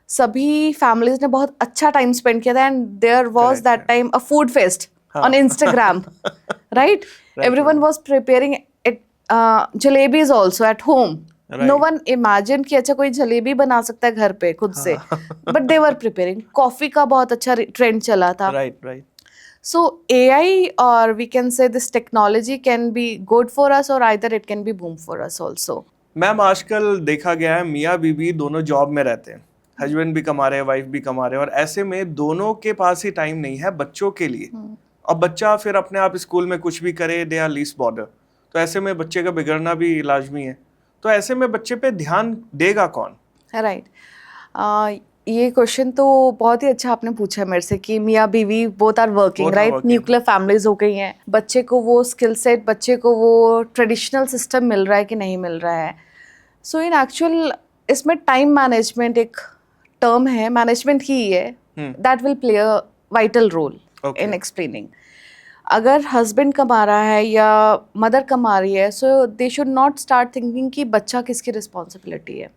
सभी फैमिलीज ने बहुत अच्छा टाइम स्पेंड किया था, and there was that time a food fest on Instagram, right? Everyone was preparing it, jalebis also at home. No one imagine कि अच्छा कोई जलेबी बना सकता है घर पे खुद से, but they were preparing. Coffee का बहुत अच्छा ट्रेंड चला था, right. So AI, or we can say this technology, can be good for us or either it can be boom for us also. Ma'am आजकल देखा गया है मियाँ बीवी दोनों जॉब में रहते हैं, हस्बैंड भी कमा रहे हैं, वाइफ भी कमा रहे हैं, और ऐसे में दोनों के पास ही टाइम नहीं है बच्चों के लिए. अब बच्चा फिर अपने आप स्कूल में कुछ भी करे, दे आर लीस्ट बॉर्डर, तो ऐसे में बच्चे का बिगड़ना भी लाजमी है. तो ऐसे में बच्चे पे ध्यान देगा कौन? राइट. ये क्वेश्चन तो बहुत ही अच्छा आपने पूछा है मेरे से कि मियाँ बीवी both are working, right? Nuclear families हो गई हैं, बच्चे को वो स्किल सेट, बच्चे को वो ट्रेडिशनल सिस्टम मिल रहा है कि नहीं मिल रहा है. सो इन एक्चुअल इसमें टाइम मैनेजमेंट एक टर्म है, मैनेजमेंट ही है, that will play a vital role in explaining. अगर हस्बैंड कमा रहा है या मदर कमा रही है, so they should not start thinking कि बच्चा किसकी रिस्पॉन्सिबिलिटी है.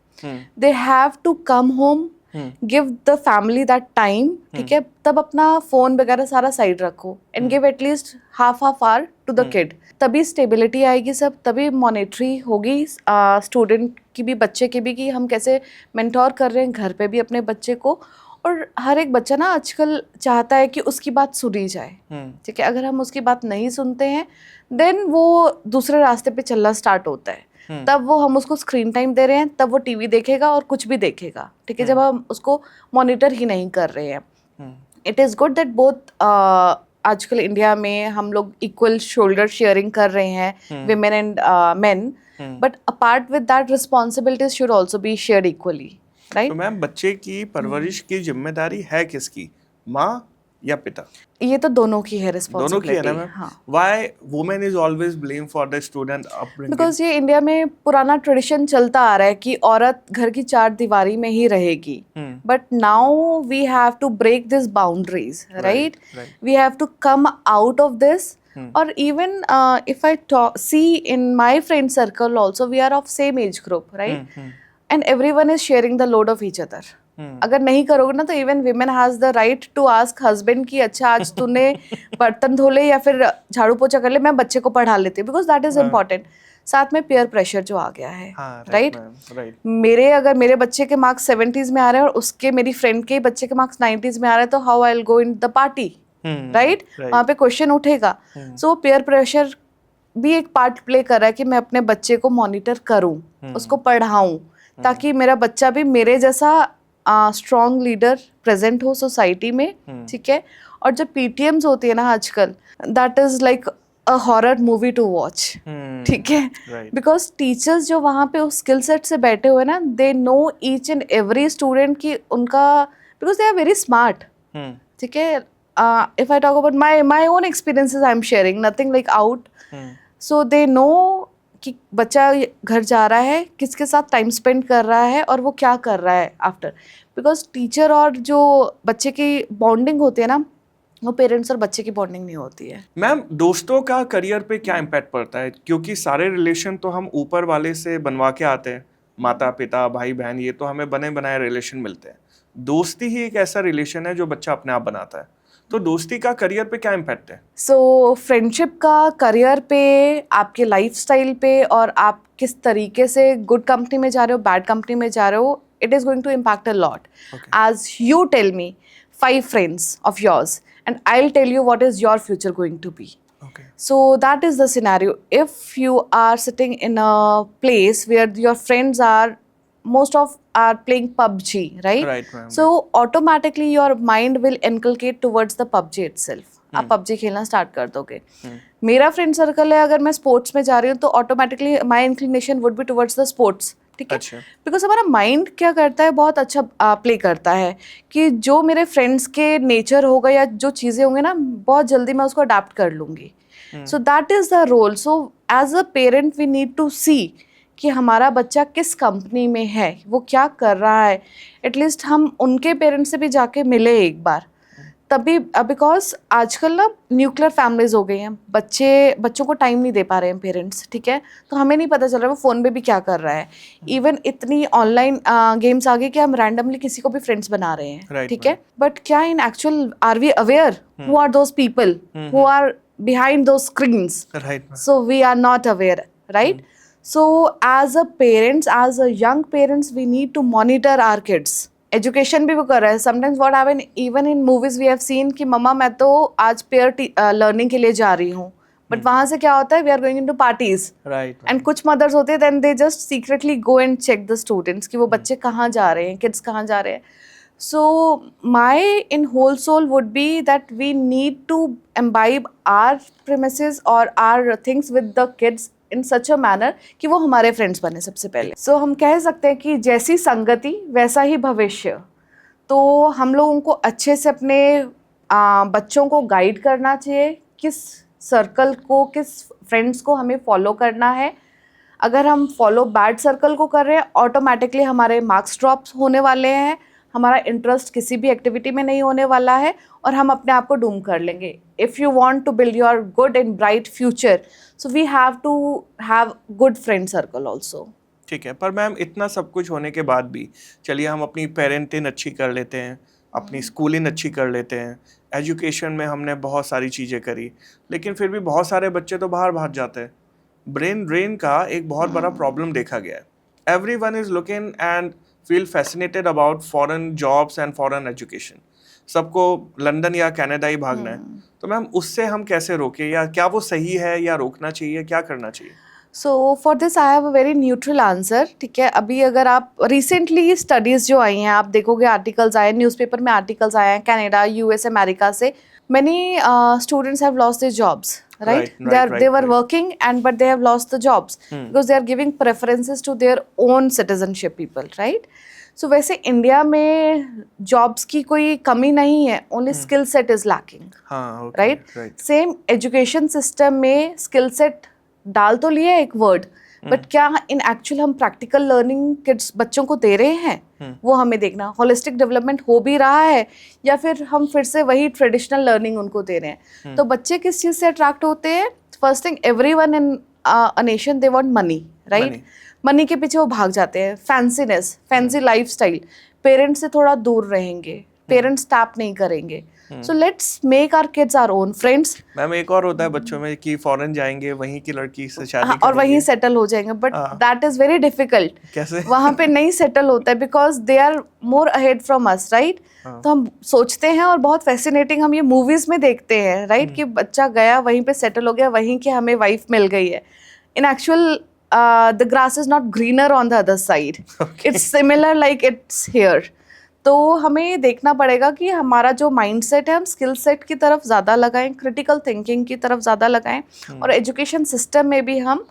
They have to come home, give the family that time, ठीक है. तब अपना फोन वगैरह सारा साइड रखो and give at least half hour to the kid. तभी स्टेबिलिटी आएगी, सब तभी मॉनिटरी होगी स्टूडेंट की भी, बच्चे की भी, कि हम कैसे मेंटोर कर रहे हैं घर पे भी अपने बच्चे को. और हर एक बच्चा ना आजकल चाहता है कि उसकी बात सुनी जाए, ठीक है. अगर हम उसकी बात नहीं सुनते हैं देन वो दूसरे रास्ते पे चलना स्टार्ट होता है. तब वो हम उसको स्क्रीन टाइम दे रहे हैं, तब वो टीवी देखेगा और कुछ भी देखेगा, ठीक है, जब हम उसको मॉनिटर ही नहीं कर रहे हैं. It is good that both आजकल इंडिया में हम लोग इक्वल शोल्डर शेयरिंग कर रहे हैं, women and main, but apart with that responsibilities should also be shared equally, right. तो मैम बच्चे की परवरिश की जिम्मेदारी है किसकी, माँ या पिता? ये तो दोनों की है दोनों की है ना रिस्पॉन्सिबिलिटी. मैम. हाँ, why women is always blame for the student upbringing? Because ये इंडिया में पुराना ट्रेडिशन चलता आ रहा है कि औरत घर की चार दीवारी में ही रहेगी. But now we have to break this boundaries, right. We have to come out of this. और even if I see in my friend circle also, we are of same age group, right, and everyone is sharing the load of each other. अगर नहीं करोगे ना तो even women has the right to ask husband कि अच्छा आज तूने बर्तन धो ले या फिर झाड़ू पोछा कर ले, मैं बच्चे को पढ़ा लेती हूँ, बिकॉज दैट इज इम्पॉर्टेंट. साथ में पेयर प्रेशर जो आ गया है, राइट. अगर मेरे बच्चे के मार्क्स 70s में आ रहे हैं और उसके, मेरी फ्रेंड के बच्चे के मार्क्स 90s में आ रहे हैं, तो how I will go in the party, right. वहाँ पे क्वेश्चन उठेगा. सो पेयर प्रेशर भी एक पार्ट प्ले कर रहा है कि मैं अपने बच्चे को मॉनिटर करूँ, उसको पढ़ाऊँ, ताकि मेरा बच्चा भी मेरे जैसा स्ट्रॉन्ग लीडर प्रेजेंट हो सोसाइटी में, ठीक है. और जब पीटीएम्स होती है ना आजकल, that is like a horror movie two watch, ठीक है. बिकॉज टीचर्स जो वहाँ पे उस स्किल सेट से बैठे हुए ना, they know each and every student की उनका, because they are very smart, ठीक है. If I talk about my own experiences, I am sharing nothing like out. So they know कि बच्चा घर जा रहा है, किसके साथ टाइम स्पेंड कर रहा है और वो क्या कर रहा है आफ्टर. बिकॉज टीचर और जो बच्चे की बॉन्डिंग होती है ना, वो पेरेंट्स और बच्चे की बॉन्डिंग नहीं होती है. मैम दोस्तों का करियर पे क्या इम्पैक्ट पड़ता है? क्योंकि सारे रिलेशन तो हम ऊपर वाले से बनवा के आते हैं, माता पिता भाई बहन, ये तो हमें बने बनाए रिलेशन मिलते हैं. दोस्ती ही एक ऐसा रिलेशन है जो बच्चा अपने आप बनाता है. तो दोस्ती का करियर पे क्या इम्पैक्ट है? सो फ्रेंडशिप का करियर पे, आपके लाइफस्टाइल पे, और आप किस तरीके से गुड कंपनी में जा रहे हो, बैड कंपनी में जा रहे हो, it is going to impact a lot. As you tell me 5 friends of yours and I'll tell you what is your future going to be. Okay. So that is the scenario. If you are sitting in a place where your friends are, most of are playing PUBG, right? Right, ma'am. So automatically your mind will inculcate towards the PUBG itself. आप PUBG खेलना start कर दोगे. मेरा friend circle है, अगर मैं sports में जा रही हूँ तो automatically my inclination would be towards the sports, ठीक है. बिकॉज हमारा माइंड क्या करता है, बहुत अच्छा प्ले करता है कि जो मेरे फ्रेंड्स के नेचर होगा या जो चीज़ें होंगी ना, बहुत जल्दी मैं उसको अडाप्ट कर लूँगी. So that is the role. So as a parent we need to see कि हमारा बच्चा किस कंपनी में है, वो क्या कर रहा है. एटलीस्ट हम उनके पेरेंट्स से भी जाके मिले एक बार, तभी. बिकॉज आजकल ना न्यूक्लियर फैमिलीज हो गई हैं, बच्चों को टाइम नहीं दे पा रहे हैं पेरेंट्स, ठीक है. तो हमें नहीं पता चल रहा है वो फ़ोन पे भी क्या कर रहा है. इवन इतनी ऑनलाइन गेम्स आ गई कि हम रैंडमली किसी को भी फ्रेंड्स बना रहे हैं, ठीक है. बट क्या in actual are we aware who are those people who are behind those screens? So we are not aware, right. So as a parents, as a young parents, we need to monitor our kids. Education भी वो कर रहा है. Sometimes what happen, even in movies we have seen कि मम्मा मैं तो आज पेयर लर्निंग के लिए जा रही हूँ, बट वहाँ से क्या होता है, we are going into parties, and कुछ मदर्स होते हैं then they just secretly go and check the students कि वो बच्चे कहाँ जा रहे हैं, किड्स कहाँ जा रहे हैं. So my in whole soul would be that we need to imbibe our premises और our things with the kids in such a manner कि वो हमारे फ्रेंड्स बने सबसे पहले. सो हम कह सकते हैं कि जैसी संगति वैसा ही भविष्य. तो हम लोगों को अच्छे से अपने बच्चों को गाइड करना चाहिए, किस सर्कल को, किस फ्रेंड्स को हमें फॉलो करना है. अगर हम फॉलो बैड सर्कल को कर रहे हैं, ऑटोमेटिकली हमारे मार्क्स ड्रॉप्स होने वाले हैं, हमारा इंटरेस्ट किसी भी एक्टिविटी में नहीं होने वाला है और हम अपने आप को डूम कर लेंगे. if you want to build your good and bright future, so we have to have good friend circle also. ठीक है, पर मैम इतना सब कुछ होने के बाद भी चलिए हम अपनी पेरेंटिंग अच्छी कर लेते हैं, अपनी स्कूलिंग अच्छी कर लेते हैं, एजुकेशन में हमने बहुत सारी चीज़ें करी, लेकिन फिर भी बहुत सारे बच्चे तो बाहर भाग जाते हैं। ब्रेन ड्रेन का एक बहुत बड़ा प्रॉब्लम देखा गया है। Everyone is looking and feel fascinated about foreign jobs and foreign education. सबको लंदन या कनाडा ही भागना है, तो मैम उससे हम कैसे रोकें, या क्या वो सही है या रोकना चाहिए, क्या करना चाहिए? So for this I have a very neutral answer, ठीक है। अभी अगर आप रिसेंटली स्टडीज़ जो आई हैं, आप देखोगे आर्टिकल्स आए, न्यूज़पेपर में आर्टिकल्स आए हैं कनाडा, यूएस, अमेरिका से, many students have lost their jobs, right? They were working and but they have lost the jobs because they are giving preferences to their own citizenship people, right? So वैसे India में jobs की कोई कमी नहीं है, only skill set is lacking, right? Same education system में skill set डाल तो लिया एक वर्ड, बट क्या इन एक्चुअल हम प्रैक्टिकल लर्निंग किड्स बच्चों को दे रहे हैं, वो हमें देखना। होलिस्टिक डेवलपमेंट हो भी रहा है या फिर हम फिर से वही ट्रेडिशनल लर्निंग उनको दे रहे हैं? तो बच्चे किस चीज़ से अट्रैक्ट होते हैं? First thing, everyone in a nation they want money, right? Money के पीछे वो भाग जाते हैं। फैंसीनेस, फैंसी लाइफस्टाइल, पेरेंट्स से थोड़ा दूर रहेंगे, पेरेंट्स टैप नहीं करेंगे। So let's make our kids our own friends. Ma'am एक और होता है बच्चों में कि फॉरेन जाएंगे, वहीं की लड़की से शादी और वहीं सेटल हो जाएंगे, but that is very difficult. कैसे? वहां पे नहीं सेटल होता है because they are more ahead from us, right? तो हम सोचते हैं, और बहुत फैसिनेटिंग हम ये मूवीज में देखते हैं, राइट? कि बच्चा गया वहीं पे सेटल हो गया, वहीं की हमें वाइफ मिल गई है। इन actual the grass is not greener on the other side. Okay. It's similar like it's here. तो हमें देखना पड़ेगा कि हमारा जो माइंडसेट है हम स्किल सेट की तरफ ज़्यादा लगाएं, क्रिटिकल थिंकिंग की तरफ ज़्यादा लगाएं, और एजुकेशन सिस्टम में भी हम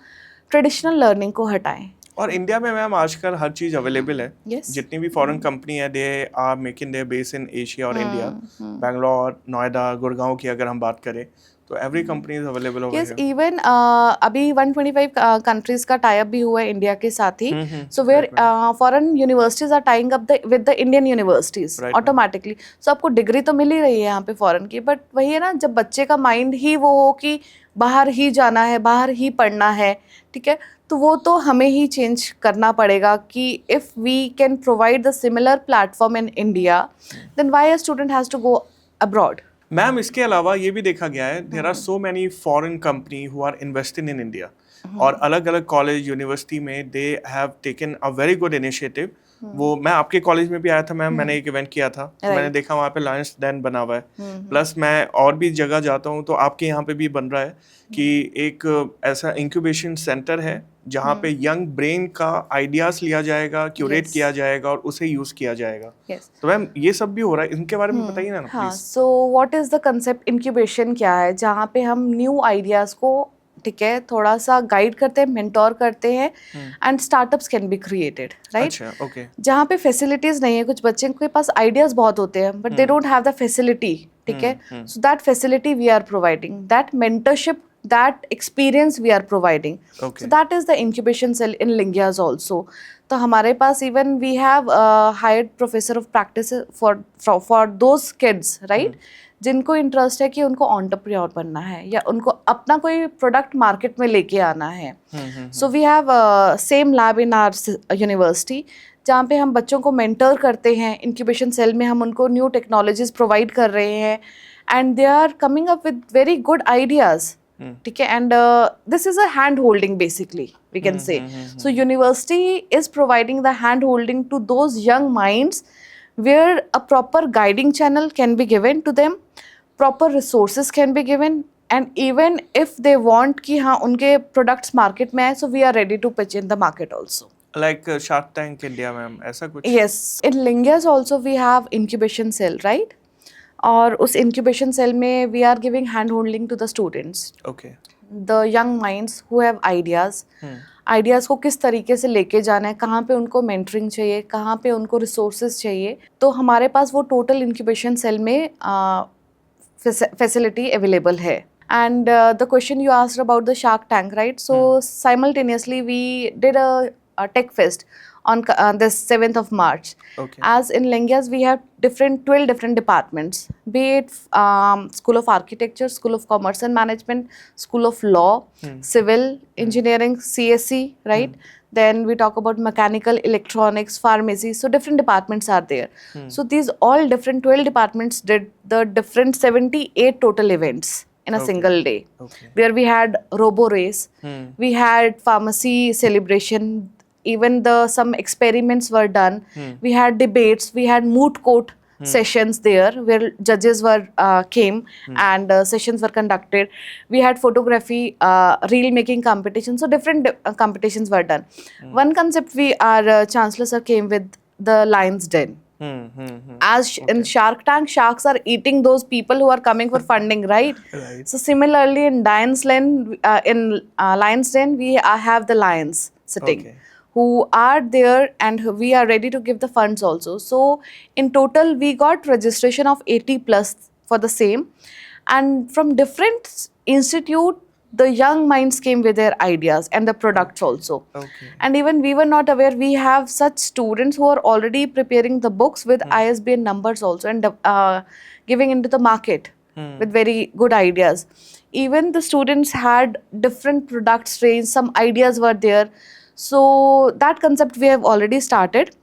ट्रेडिशनल लर्निंग को हटाएं। और इंडिया में मैम आजकल हर चीज़ अवेलेबल है। जितनी भी फॉरेन कंपनी है, they are making their base in Asia और इंडिया। बैंगलोर, नोएडा, गुड़गांव की अगर हम बात करें तो every company is available over here. Even अभी 125 कंट्रीज का टाई अप भी हुआ है इंडिया के साथ ही। So where foreign universities are tying up with the Indian universities automatically. सो आपको डिग्री तो मिल ही रही है यहाँ पे फॉरेन की, बट वही है ना, जब बच्चे का माइंड ही वो हो कि बाहर ही जाना है, बाहर ही पढ़ना है, ठीक है, तो वो तो हमें ही चेंज करना पड़ेगा कि if we can provide the similar platform in India, then why a student has to go abroad. Ma'am इसके अलावा ये भी देखा गया है, there are so many foreign company who are investing in India, और अलग अलग कॉलेज यूनिवर्सिटी में they have taken a very good initiative. वो मैं आपके कॉलेज में भी आया था मैम, मैंने एक इवेंट किया था, तो मैंने देखा वहाँ पे लायंस डैन बना हुआ है। प्लस मैं और भी जगह जाता हूँ तो आपके यहाँ पे भी बन रहा है कि एक ऐसा इंक्यूबेशन सेंटर है जहाँ पे यंग ब्रेन का आइडियाज लिया जाएगा, क्यूरेट किया जाएगा और उसे यूज किया जाएगा। तो मैम ये सब भी हो रहा है, इनके बारे में बताइए ना please. So what is the concept incubation क्या है? जहाँ पे हम न्यू आइडियाज को, ठीक है, थोड़ा सा गाइड करते हैं, मेंटोर करते हैं, and startups can be created, right? जहाँ पे फैसिलिटीज नहीं है, कुछ बच्चे के पास आइडियाज बहुत होते हैं but they don't have the facility, ठीक है, so that facility we are providing, that mentorship, that experience we are providing. So that is the incubation cell in Lingias also. तो हमारे पास even we have hired professor of practice for those kids, right? जिनको interest है कि उनको entrepreneur बनना है या उनको अपना कोई प्रोडक्ट मार्केट में लेके आना है। So we have same lab in our university जहाँ पे हम बच्चों को मेंटर करते हैं। इंक्यूबेशन सेल में हम उनको न्यू टेक्नोलॉजीज प्रोवाइड कर रहे हैं and they are coming up with very good ideas, ठीक है, and this is a hand holding basically we can say. So university is providing the hand holding to those young minds where a proper guiding channel can be given to them, proper resources can be given, and even if they want कि हाँ उनके products market में आए, so we are ready to pitch in the market also. Like Shark Tank India ma'am, ऐसा कुछ? Yes, in Lingias also we have incubation cell, right? और उस incubation cell में we are giving hand holding to the students. Okay. The young minds who have ideas. Ideas को किस तरीके से लेके जाना है, कहाँ पे उनको मेंटरिंग चाहिए, कहाँ पे उनको रिसोर्सेज चाहिए, तो हमारे पास वो टोटल इंक्यूबेशन सेल में फैसिलिटी अवेलेबल है। And the question you asked about the Shark Tank, right? So simultaneously we did a tech fest on this 7th of March. Okay. As in Lengias, we have 12 different departments, be it School of Architecture, School of Commerce and Management, School of Law, Civil Engineering, CSE, right? Then we talk about mechanical, electronics, pharmacy. So different departments are there. So these all different 12 departments did the different 78 total events in a Okay. single day. Okay. Where we had robo race, we had pharmacy celebration, even the some experiments were done. We had debates, we had moot court sessions there where judges were came and sessions were conducted. We had photography, reel making competitions, so different competitions were done. One concept we our chancellor sir came with, the lion's den. As in Shark Tank, sharks are eating those people who are coming for funding, right? Right. So similarly in Lion's Den, we have the lions sitting, Okay. who are there, and we are ready to give the funds also. So in total, we got registration of 80 plus for the same, and from different institute, the young minds came with their ideas and the products also. Okay. And even we were not aware, we have such students who are already preparing the books with ISBN numbers also, and giving into the market with very good ideas. Even the students had different products range, some ideas were there. So that concept we have already started.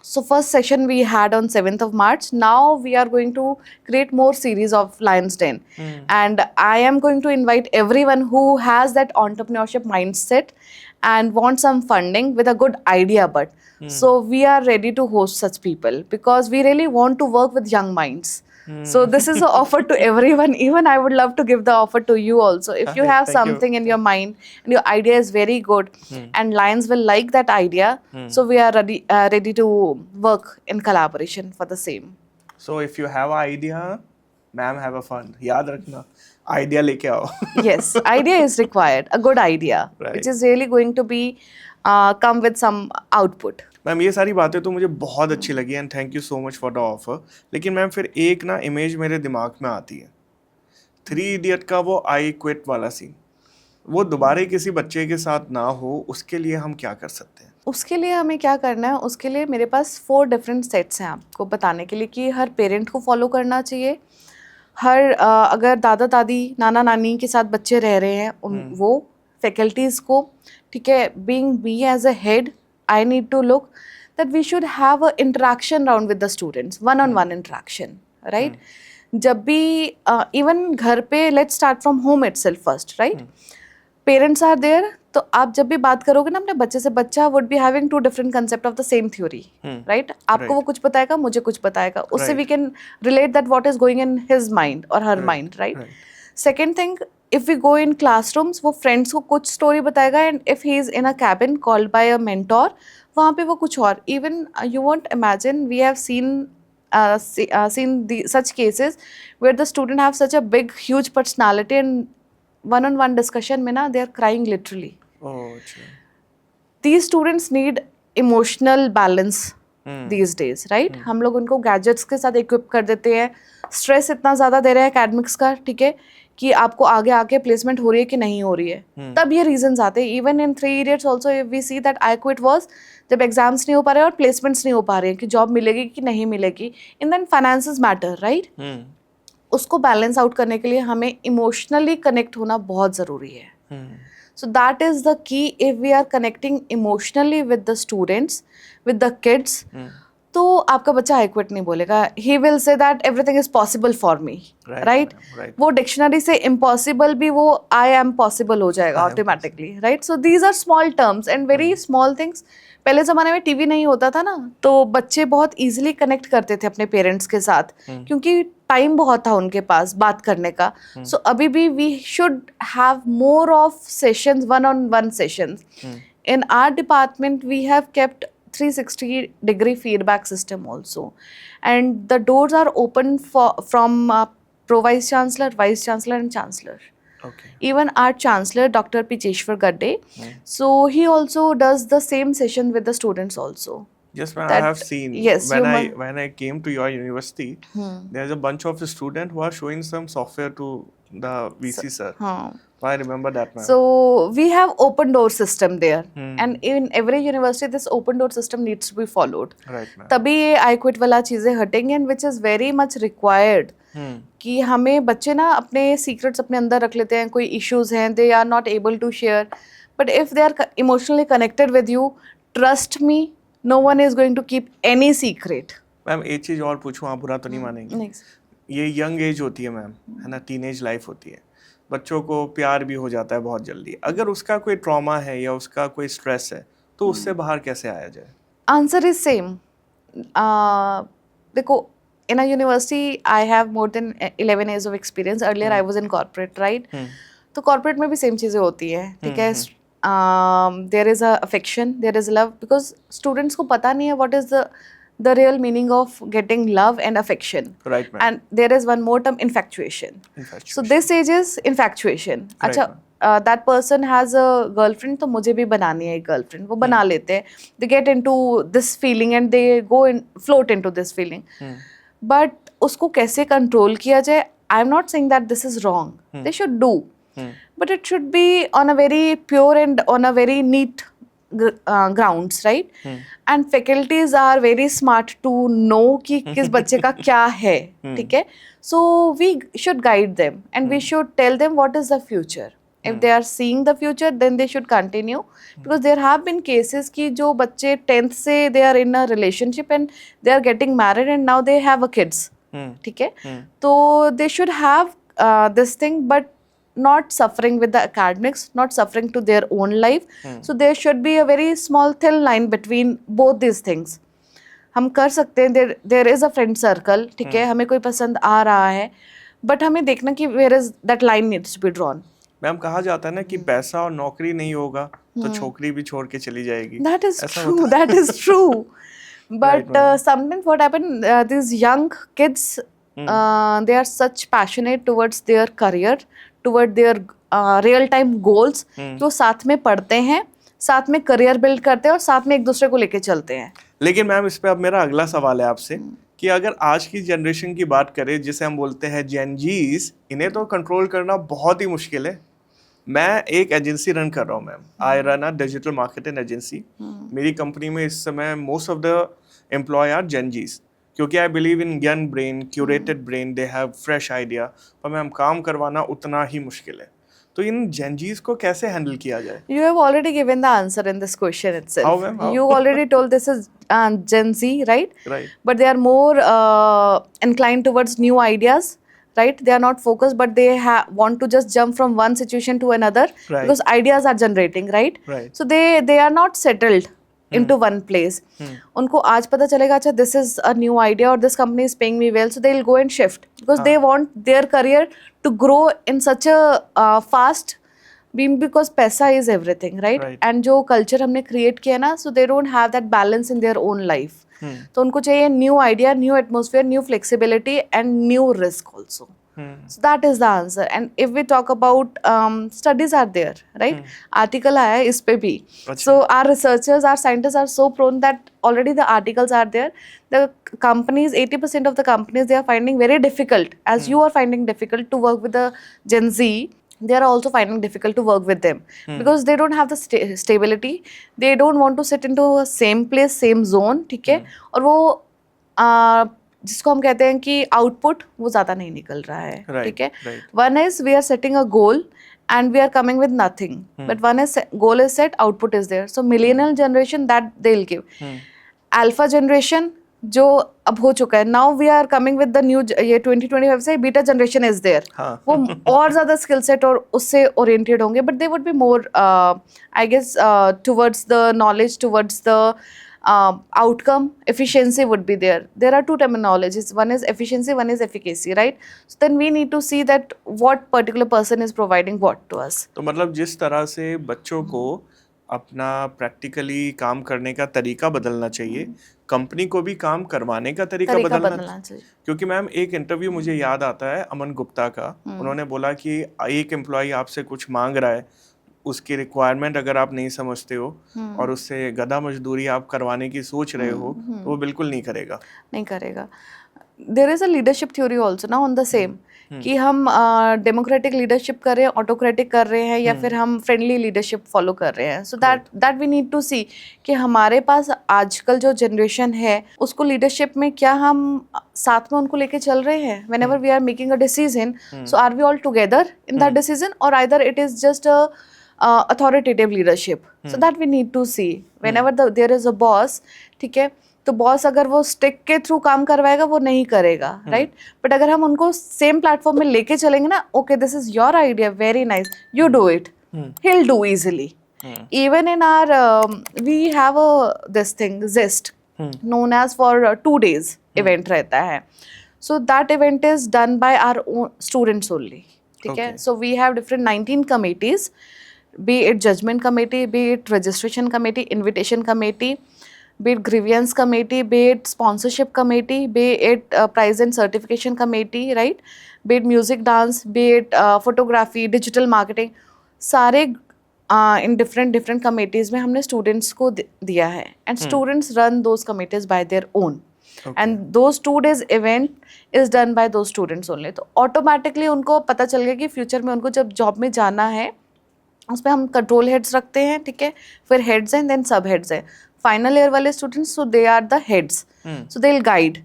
So first session we had on 7th of March. Now we are going to create more series of Lion's Den. And I am going to invite everyone who has that entrepreneurship mindset and want some funding with a good idea. But so we are ready to host such people because we really want to work with young minds. So this is an offer to everyone. Even I would love to give the offer to you also. If you have Thank you. something in your mind and your idea is very good and Lions will like that idea, so we are ready to work in collaboration for the same. So if you have an idea, ma'am have a fund. याद रखना, idea लेके आओ. Yes, idea is required, a good idea, Right. which is really going to be come with some output. Ma'am ये सारी बातें तो मुझे बहुत अच्छी लगी and thank you so much for the offer. लेकिन मैम फिर एक ना इमेज मेरे दिमाग में आती है, 3 इडियट का वो आई क्विट वाला सीन. वो दोबारा किसी बच्चे के साथ ना हो, उसके लिए हम क्या कर सकते हैं? उसके लिए हमें क्या करना है, उसके लिए मेरे पास 4 डिफरेंट सेट्स हैं आपको बताने के लिए कि हर पेरेंट को फॉलो करना चाहिए. हर अगर दादा दादी नाना नानी के साथ बच्चे रह रहे हैं वो फैकल्टीज़ को, ठीक है, being me as a head, I need to look that we should have a interaction round with the students, one-on-one interaction, right? जब भी even घर पे, let's start from home itself first, right? Parents are there, तो आप जब भी बात करोगे ना अपने बच्चे से, बच्चा would be having 2 different concept of the same theory, right? आपको वो कुछ बताएगा, मुझे कुछ बताएगा, उससे we can relate that what is going in his mind or her mind, right? Second thing, if we go in classrooms, वो friends को कुछ story बताएगा, and if he is in a cabin called by a mentor, वहाँ पे वो कुछ और. Even you won't imagine, we have seen such cases where the student have such a big, huge personality, and one-on-one discussion में ना they are crying literally. Oh, अच्छा. These students need emotional balance these days, right? हम लोग उनको gadgets के साथ equip कर देते हैं, स्ट्रेस इतना ज़्यादा दे रहे हैं एकेडमिक्स का, ठीक है, कि आपको आगे आके प्लेसमेंट हो रही है कि नहीं हो रही है. तब ये रीजंस आते हैं. Even in 3 Idiots also we see that I quit was जब एग्जाम्स नहीं हो पा रहे और प्लेसमेंट्स नहीं हो पा रहे हैं कि जॉब मिलेगी कि नहीं मिलेगी. In then finances matter, right? उसको बैलेंस आउट करने के लिए हमें इमोशनली कनेक्ट होना बहुत ज़रूरी है. So that is the key. If we are connecting emotionally with the students, with the kids, तो आपका बच्चा आई क्विट नहीं बोलेगा. He will say that everything is possible for me, right? वो डिक्शनरी से impossible भी वो I am possible हो जाएगा automatically, right? So these are small terms and very small things. पहले ज़माने में टीवी नहीं होता था ना, तो बच्चे बहुत ईजिली कनेक्ट करते थे अपने पेरेंट्स के साथ क्योंकि टाइम बहुत था उनके पास बात करने का. सो अभी भी we should have more of sessions, one-on-one sessions. In our department, we have kept 360-degree feedback system also, and the doors are open from pro vice chancellor, vice chancellor, and chancellor. Okay. Even our chancellor, Dr. Picheshwar Gadde, so he also does the same session with the students also. Yes, man, I that have seen yes, you must. when I came to your university, there's a bunch of students who are showing some software to the So, VC sir. huh. I remember that, ma'am. So we have open door system there, Hmm. and in every university this open door system needs to be followed. Right, ma'am. तभी ये I quit वाला चीज़ें हटेंगे, and which is very much required Hmm. कि हमें बच्चे ना अपने सीक्रेट्स अपने अंदर रख लेते हैं, कोई इश्यूज हैं, they are not able to share, but if they are emotionally connected with you, trust me, no one is going to keep any secret. Ma'am एक चीज और पूछूं, आप बुरा तो नहीं मानेंगे? ये यंग एज होती है मैम, है ना, टीनेज लाइफ होती है, बच्चों को प्यार भी हो जाता है बहुत जल्दी. अगर उसका कोई ट्रॉमा है या उसका कोई स्ट्रेस है तो उससे बाहर कैसे आया जाए? Answer is same. देखो, in a university I have more than 11 years of experience. Earlier I was in corporate, right? तो corporate में भी सेम चीज़ें होती हैं, ठीक है. There is a affection, there is love, because students को पता नहीं है what is the real meaning of getting love and affection. Right, ma'am. And there is one more term, infatuation. So this age is infatuation. Right, अच्छा, that person has a girlfriend, तो मुझे भी बनानी है एक girlfriend. वो बना लेते हैं. They get into this feeling and they float into this feeling. But उसको कैसे control किया जाए? I'm not saying that this is wrong. They should do. But it should be on a very pure and on a very neat grounds, right? And faculties are very smart to know कि किस बच्चे का क्या है, ठीक है? So we should guide them and we should tell them what is the future. If they are seeing the future, then they should continue, because there have been cases कि जो बच्चे 10th से they are in a relationship and they are getting married and now they have a kids, ठीक है? तो they should have this thing, but not suffering with the academics, not suffering to their own life. So there should be a very small thin line between both these things. हम कर सकते हैं, there is a friend circle, ठीक है, हमें कोई पसंद आ रहा है, but हमें देखना कि where is that line needs to be drawn. Ma'am कहा जाता है ना कि पैसा और नौकरी नहीं होगा तो छोकरी भी छोड़ के चली जाएगी. That is true. That is true. But sometimes what happen, these young kids, they are such passionate towards their career, toward their real time goals, कि वो साथ में पढ़ते हैं, साथ में करियर बिल्ड करते हैं और साथ में एक दूसरे को लेके चलते हैं. लेकिन मैम इस पे अब मेरा अगला सवाल है आपसे कि अगर आज की जनरेशन की बात करें, जिसे हम बोलते हैं जेन जीज, इन्हें तो कंट्रोल करना बहुत ही मुश्किल है. मैं एक एजेंसी रन कर रहा हूँ ma'am, I run a digital marketing agency. मेरी कंपनी में इस समय most of the employ are gen Zs, क्योंकि I believe in young brain, curated brain, they have fresh idea. पर मैम काम करवाना उतना ही मुश्किल है. तो इन जेन जीज को कैसे हैंडल किया जाए? You have already given the answer in this question itself. How, ma'am? How? You already told this is Gen Z, right? Right. But they are more inclined towards new ideas, right? They are not focused, but they want to just jump from one situation to another, Right. because ideas are generating, right? Right. So they are not settled into one place. उनको आज पता चलेगा, अच्छा, this is a new idea or this company is paying me well, so they'll go and shift, because they want their career to grow in such a fast beam, because पैसा is everything, right? Right. And जो culture हमने create किया ना, so they don't have that balance in their own life. तो उनको चाहिए new idea, new atmosphere, new flexibility and new risk also. So that is the answer. And if we talk about studies are there, right? Article आया है इस पे भी. So our researchers, our scientists are so prone that already the articles are there. The companies, 80% of the companies, they are finding very difficult, as you are finding difficult to work with the Gen Z. They are also finding difficult to work with them, because they don't have the stability. They don't want to sit into a same place, same zone, ठीक है? और वो जिसको हम कहते हैं कि output वो ज़्यादा नहीं निकल रहा है, ठीक है? One is we are setting a goal and we are coming with nothing, but one is goal is set, output is there. So millennial generation, that they'll give. Alpha generation जो अब हो चुका है, now we are coming with the new, ये 2025 से beta generation is there. वो और ज़्यादा स्किल सेट और उससे ओरिएंटेड होंगे, but they would be more I guess towards the knowledge, towards the outcome. Efficiency would be there. There are two terminologies, one is efficiency, one is efficacy, right? So then we need to see that what particular person is providing what to us. तो मतलब जिस तरह से बच्चों को अपना practically काम करने का तरीका बदलना चाहिए, कंपनी को भी काम करवाने का तरीका बदलना चाहिए. क्योंकि मैम एक इंटरव्यू मुझे याद आता है अमन गुप्ता का, उन्होंने बोला कि एक एम्प्लॉय आपसे कुछ मांग रहा है, उसकी रिक्वायरमेंट अगर आप नहीं समझते हो और उससे गधा मजदूरी आप करवाने की सोच रहे हो तो वो बिल्कुल नहीं करेगा। नहीं करेगा। There is a leadership theory also ना ऑन द सेम, कि हम डेमोक्रेटिक लीडरशिप कर रहे हैं, ऑटोक्रेटिक कर रहे हैं, या फिर हम फ्रेंडली लीडरशिप फॉलो कर रहे हैं। So that we need to see कि हमारे पास आजकल जो जनरेशन है उसको लीडरशिप में क्या हम साथ में उनको लेके चल रहे हैं। Whenever we are making a decision, so are we all together in that decision, और either it is just a authoritative leadership. So that we need to see whenever there is a boss, ठीक है, तो boss अगर वो stick के through काम करवाएगा वो नहीं करेगा, राइट। बट अगर हम उनको सेम प्लेटफॉर्म में लेके चलेंगे ना, okay this is your idea, very nice, you do it, he'll do easily. Even in our we have a this thing zest known as for 2 days event रहता है. So that event is done by our own students only, ठीक है. So we have different 19 committees, be it judgment committee, be it registration committee, invitation committee, be it grievance committee, be it sponsorship committee, be it prize and certification committee, right, be it music dance, be it photography, digital marketing, सारे in different committees में हमने students को दिया है, and students run those committees by their own. And those 2 days event is done by those students only. तो automatically उनको पता चल गया कि फ्यूचर में उनको जब जॉब में जाना है उसमें हम कंट्रोल हेड्स रखते हैं, ठीक है, फिर हेड्स हैं, देन सब हेड्स हैं. फाइनल ईयर वाले students, so they are the heads, so they will guide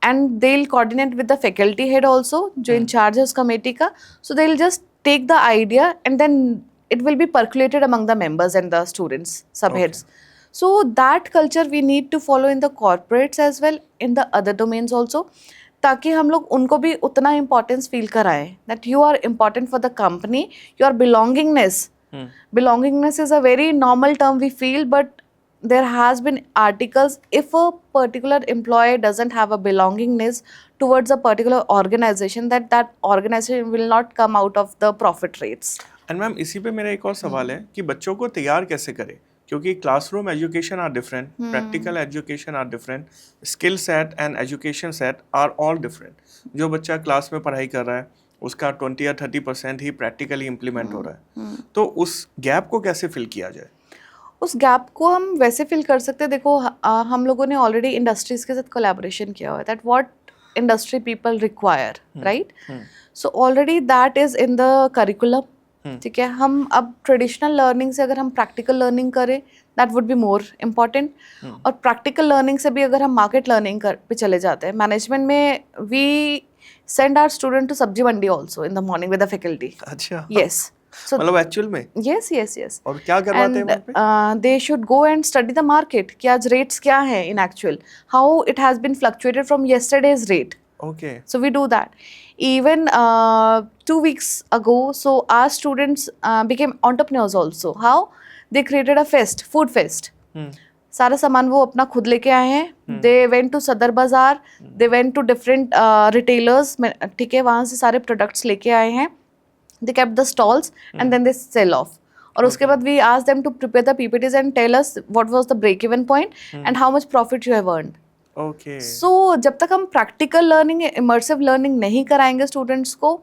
and they will coordinate with the faculty head also जो इंचार्ज है उस कमेटी का. So they will just take the idea and then it will be percolated among the members and the students, subheads. So that culture we need to follow in the corporates as well, in the other domains also, ताकि हम लोग उनको भी उतना importance feel कराएं that you are important for the company, your belongingness. Belongingness is a very normal term we feel, but there has been articles, if a particular employee doesn't have a belongingness towards a particular organization, that organization will not come out of the profit rates. And ma'am इसी पे मेरा एक और सवाल है कि बच्चों को तैयार कैसे करें, क्योंकि classroom education are different, practical education are different, skill set and education set are all different. जो बच्चा क्लास में पढ़ाई कर रहा है उसका 20 या 30% ही प्रैक्टिकली इम्प्लीमेंट हो रहा है. तो उस गैप को कैसे फिल किया जाए? उस गैप को हम वैसे फिल कर सकते हैं. देखो हम लोगों ने ऑलरेडी इंडस्ट्रीज के साथ कोलैबोरेशन किया हुआ है, that what industry people require, right. So already that is in the curriculum, ठीक है. हम अब ट्रेडिशनल लर्निंग से अगर हम प्रैक्टिकल लर्निंग करें, that would be more important. और प्रैक्टिकल लर्निंग से भी अगर हम मार्केट लर्निंग पे चले जाते हैं, मैनेजमेंट में we send our student to सब्जी मंडी also in the morning with the faculty. अच्छा, यस. So मतलब एक्चुअल में? yes. और क्या करवाते हैं वहाँ पे? They should go and study the market, कि आज rates क्या हैं in actual, how it has been fluctuated from yesterday's rate. Okay. So we do that. Even 2 weeks ago, so our students became entrepreneurs also. How? They created a fest, food fest. सारा सामान वो अपना खुद लेके आए हैं. They went to सदर बाजार, they went to different retailers, ठीक है, वहाँ से सारे products लेके आए हैं. They kept the stalls and then they sell off. और उसके बाद we asked them to prepare the PPTs and tell us what was the break even point and how much profit you have earned. Okay. So जब तक हम practical learning, immersive learning नहीं कराएंगे students को,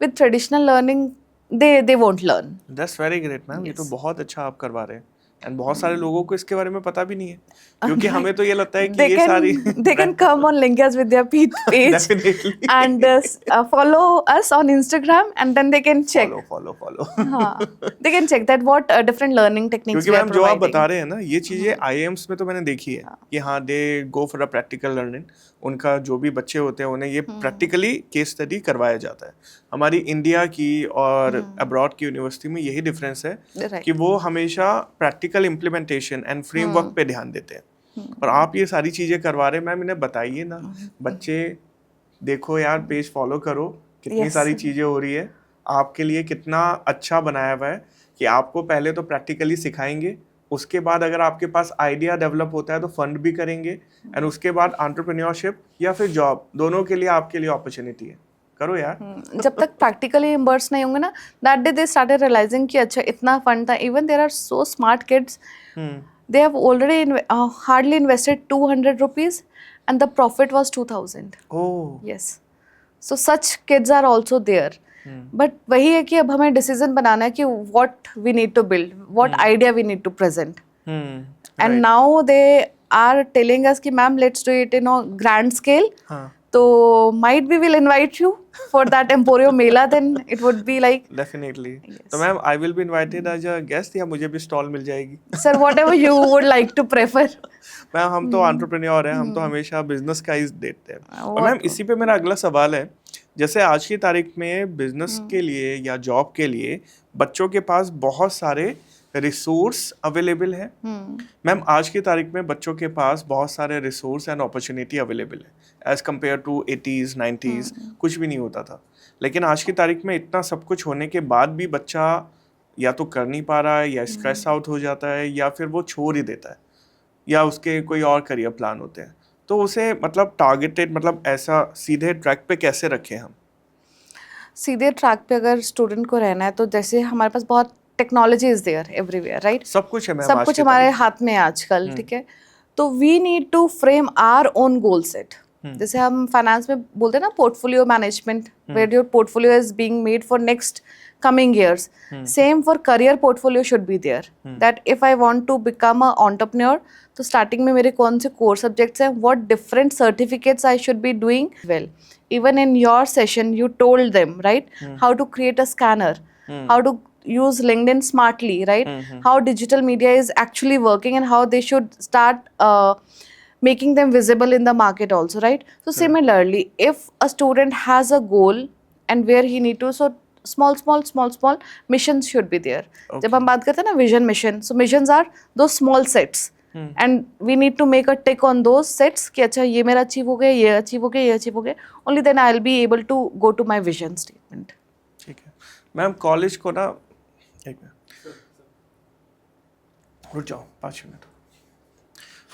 with traditional learning they won't learn. That's very great ma'am. ये तो बहुत अच्छा आप करवा रहे हैं. एंड बहुत सारे लोगों को इसके बारे में पता भी नहीं है, क्योंकि हमें तो ये लगता है कि ये सारी they can come on Linkias Vidya page and follow us on Instagram and then they can check. follow हाँ, they can check that what different learning techniques क्योंकि we are मैम जो आप providing. बता रहे हैं ना, ये चीजें IIMs में तो मैंने देखी है कि हाँ they go for a practical learning. उनका जो भी बच्चे होते हैं उन्हें ये प्रैक्टिकली केस स्टडी करवाया जाता है. हमारी इंडिया की और अब्रॉड की यूनिवर्सिटी में यही डिफरेंस है कि वो हमेशा प्रैक्टिकल इम्प्लीमेंटेशन एंड फ्रेमवर्क पे ध्यान देते हैं. और आप ये सारी चीजें करवा रहे हैं मैम, इन्हें बताइए ना. बच्चे देखो यार, पेज फॉलो करो, कितनी सारी चीजें हो रही है. आपके लिए कितना अच्छा बनाया हुआ है कि आपको पहले तो प्रैक्टिकली सिखाएंगे, उसके बाद अगर आपके पास आइडिया डेवलप होता है तो फंड भी करेंगे, एंड उसके बाद एंटरप्रेन्योरशिप या फिर जॉब, दोनों के लिए आपके लिए अपॉर्चुनिटी है. करो यार. जब तक प्रैक्टिकली इम्बर्स नहीं होंगे ना, that day they started realizing कि अच्छा इतना फंड था. Even there are so smart kids, they have already hardly invested 200 rupees and the profit was 2000. Oh. Yes. So such kids are also there. But वही है कि अब हमें decision बनाना है कि what we need to build, what idea we need to present. And now they are telling us कि ma'am let's do it in a grand scale. तो might we will invite you for that Emporio mela, then it would be like definitely. तो ma'am I will be invited as a guest या मुझे भी stall मिल जाएगी? sir whatever you would like to prefer. Ma'am हम तो entrepreneur हैं, हम तो हमेशा बिजनेस का ही देखते हैं. और मैम इसी पे मेरा अगला सवाल है, जैसे आज की तारीख में बिजनेस के लिए या जॉब के लिए बच्चों के पास बहुत सारे रिसोर्स अवेलेबल है. मैम आज की तारीख में बच्चों के पास बहुत सारे रिसोर्स एंड अपॉर्चुनिटी अवेलेबल है as compare to 80s 90s. कुछ भी नहीं होता था, लेकिन आज की तारीख में इतना सब कुछ होने के बाद भी बच्चा या तो कर नहीं पा रहा है, या स्ट्रेस आउट हो जाता है, या फिर वो छोड़ ही देता है, या उसके कोई और करियर प्लान होते हैं. तो उसे मतलब टारगेटेड, मतलब ऐसा सीधे ट्रैक पे कैसे रखें हम? सीधे ट्रैक पे अगर स्टूडेंट को रहना है तो जैसे हमारे पास बहुत technology is there everywhere, right? सब कुछ है मैम, सब कुछ हमारे हाथ में है आजकल, ठीक है? तो we need to frame our own goal set. जैसे हम फाइनेंस में बोलते हैं ना, portfolio management, where your portfolio is being made for next coming years. Same for career portfolio should be there. That if I want to become a entrepreneur, तो starting में मेरे कौन से core subjects हैं, what different certificates I should be doing well. Even in your session, you told them, right, how to create a scanner, how to use LinkedIn smartly, right, how digital media is actually working and how they should start making them visible in the market also, right? So similarly, if a student has a goal and where he need to, so small missions should be there. जब हम बात करते हैं ना vision mission, so missions are those small sets and we need to make a tick on those sets कि अच्छा ये मेरा अचीव हो गया, ये अचीव हो गया, ये अचीव हो गया. Only then I'll be able to go to my vision statement. ठीक है मैम. कॉलेज को ना, एक मिनट रुक जाओ, 5 मिनट.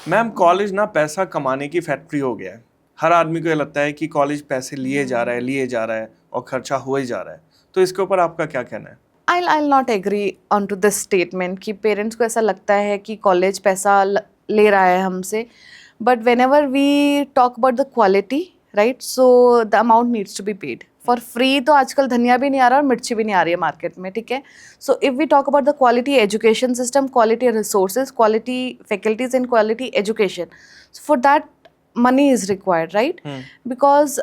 मैम कॉलेज ना पैसा कमाने की फैक्ट्री हो गया है. हर आदमी को ये लगता है कि कॉलेज पैसे लिए जा रहा है और खर्चा हो ही जा रहा है. तो इसके ऊपर आपका क्या कहना है? I'll not agree onto this statement कि पेरेंट्स को ऐसा लगता है कि कॉलेज पैसा ले रहा है हमसे. But whenever we talk about the quality, right, so the amount needs to be paid. For free तो आजकल धनिया भी नहीं आ रहा और मिर्ची भी नहीं आ रही है मार्केट में, ठीक है? So if we talk about the quality education system, quality resources, quality faculties and quality education, so for that money is required, right? Because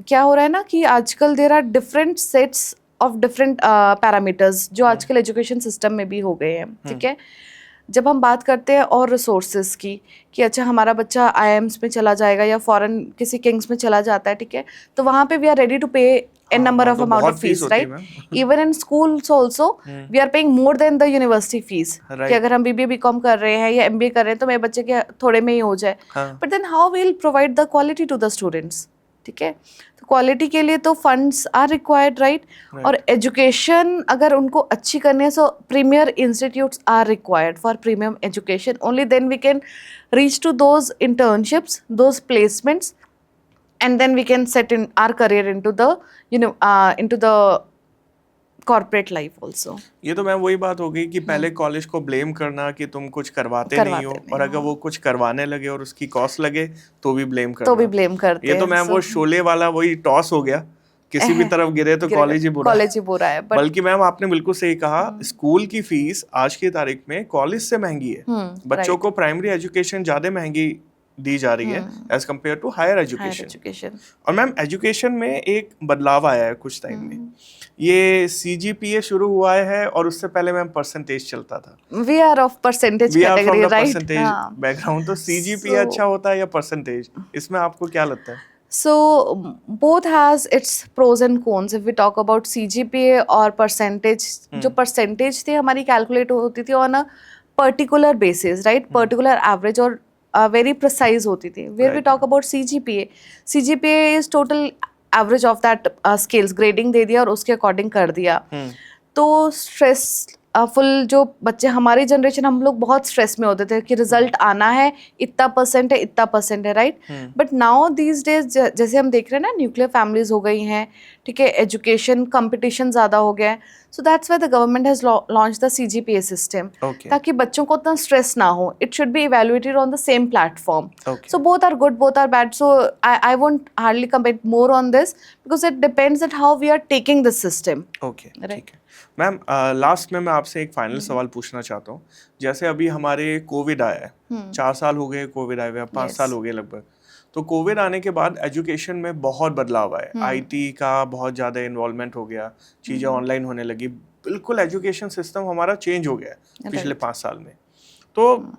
क्या हो रहा है ना कि आजकल there are different sets of different parameters जो आजकल education system में भी हो गए हैं, ठीक है? जब हम बात करते हैं और रिसोर्सेज की कि अच्छा हमारा बच्चा IIMs में चला जाएगा या फॉरेन किसी किंग्स में चला जाता है, ठीक है? तो वहाँ पे we are ready to pay an number of amount of fees, right? Even in schools also we are paying more than the university fees. कि अगर हम BBA BCom कर रहे हैं या MBA कर रहे हैं तो मेरे बच्चे के थोड़े में ही हो जाए. But then how we will provide the quality to the students, ठीक है? तो क्वालिटी के लिए तो फंड्स आर रिक्वायर्ड, राइट? और एजुकेशन अगर उनको अच्छी करनी है so premier institutes are required for premium education. Only then we can reach to those internships, those placements, and then we can set in our career into the corporate life also. ये तो ma'am वही बात हो गई कि पहले college को blame करना कि तुम कुछ करवाते नहीं हो, और अगर वो कुछ करवाने लगे और उसकी कॉस्ट लगे तो भी ब्लेम करते हैं. ये तो मैम वो शोले वाला वही टॉस हो गया, किसी भी तरफ गिरे तो कॉलेज ही बुरा है. बल्कि मैम आपने बिल्कुल सही कहा, स्कूल की फीस आज की तारीख में कॉलेज से महंगी है. बच्चों को प्राइमरी एजुकेशन ज्यादा महंगी दी जा रही है as compare to higher education. और मैम एजुकेशन में एक बदलाव आया है कुछ टाइम में. ये CGPA शुरू हुआ है और उससे पहले मैम परसेंटेज चलता था. We are of percentage category, right? Percentage background. तो CGPA अच्छा होता है या परसेंटेज, इसमें आपको क्या लगता है? So both has its pros and cons. If we talk about CGPA और percentage, जो percentage थी हमारी calculate होती थी on a particular basis, right? Particular average और very precise होती थी. Where we talk about CGPA is total average of that scales. Grading दे दिया और उसके according कर दिया. तो stress फुल जो बच्चे हमारी जनरेशन, हम लोग बहुत स्ट्रेस में होते थे कि रिजल्ट आना है, इतना परसेंट है, right? But now these days जैसे हम देख रहे हैं ना, न्यूक्लियर फैमिलीज हो गई हैं, ठीक है, एजुकेशन कंपटीशन ज़्यादा हो गया है, so that's why the government has launch the CGPA system, ताकि बच्चों को उतना स्ट्रेस ना हो. It should be evaluated on the same platform. So both are good, both are bad. So I won't hardly comment more on this because it depends on how we are taking the system. Okay, ठीक है ma'am. Last में मैं आपसे एक final सवाल पूछना चाहता हूँ. जैसे अभी हमारे कोविड आया है, 4 साल हो गए कोविड आए हुए, 5 साल हो गए लगभग. तो कोविड आने के बाद एजुकेशन में बहुत बदलाव आया. IT का बहुत ज़्यादा इन्वॉल्वमेंट हो गया, चीज़ें ऑनलाइन होने लगी. बिल्कुल एजुकेशन सिस्टम हमारा चेंज हो गया है पिछले 5 साल में. तो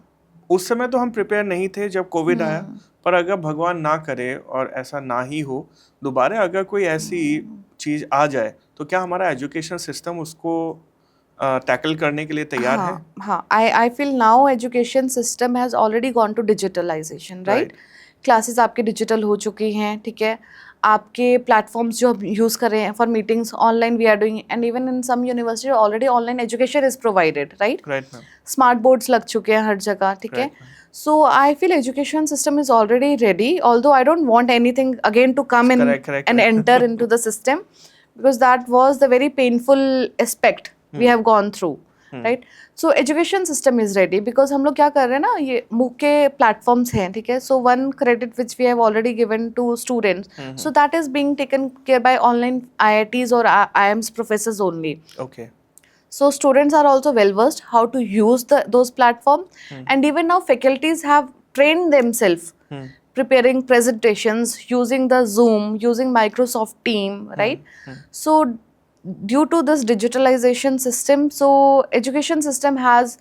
उस समय तो हम प्रिपेयर नहीं थे जब कोविड आया, पर अगर भगवान ना करे और ऐसा ना ही हो दोबारा, अगर कोई ऐसी चीज़ आ जाए, तो क्या हमारा एजुकेशन सिस्टम उसको टैकल करने के लिए तैयार है? हाँ, I feel now education system has already gone to digitalization, right? Classes आपके डिजिटल हो चुकी हैं, ठीक है. आपके प्लेटफॉर्म्स जो हम यूज़ कर रहे हैं for meetings online we are doing, and even in some university already online education is provided, right? Right ma'am. Smart boards लग चुके हैं हर जगह, ठीक है. So I feel education system is already ready, although I don't want anything again to come in and enter into the system, because that was the very painful aspect we have gone through, right? So education system is ready because हम लोग क्या कर रहे हैं ना, ये MOOC के platforms हैं, ठीक है. So one credit which we have already given to students, so that is being taken care by online IITs or IIMs professors only. Okay. So students are also well versed how to use those platforms, and even now faculties have trained themselves preparing presentations using the Zoom, using Microsoft Team, right? So due to this digitalization system, so education system has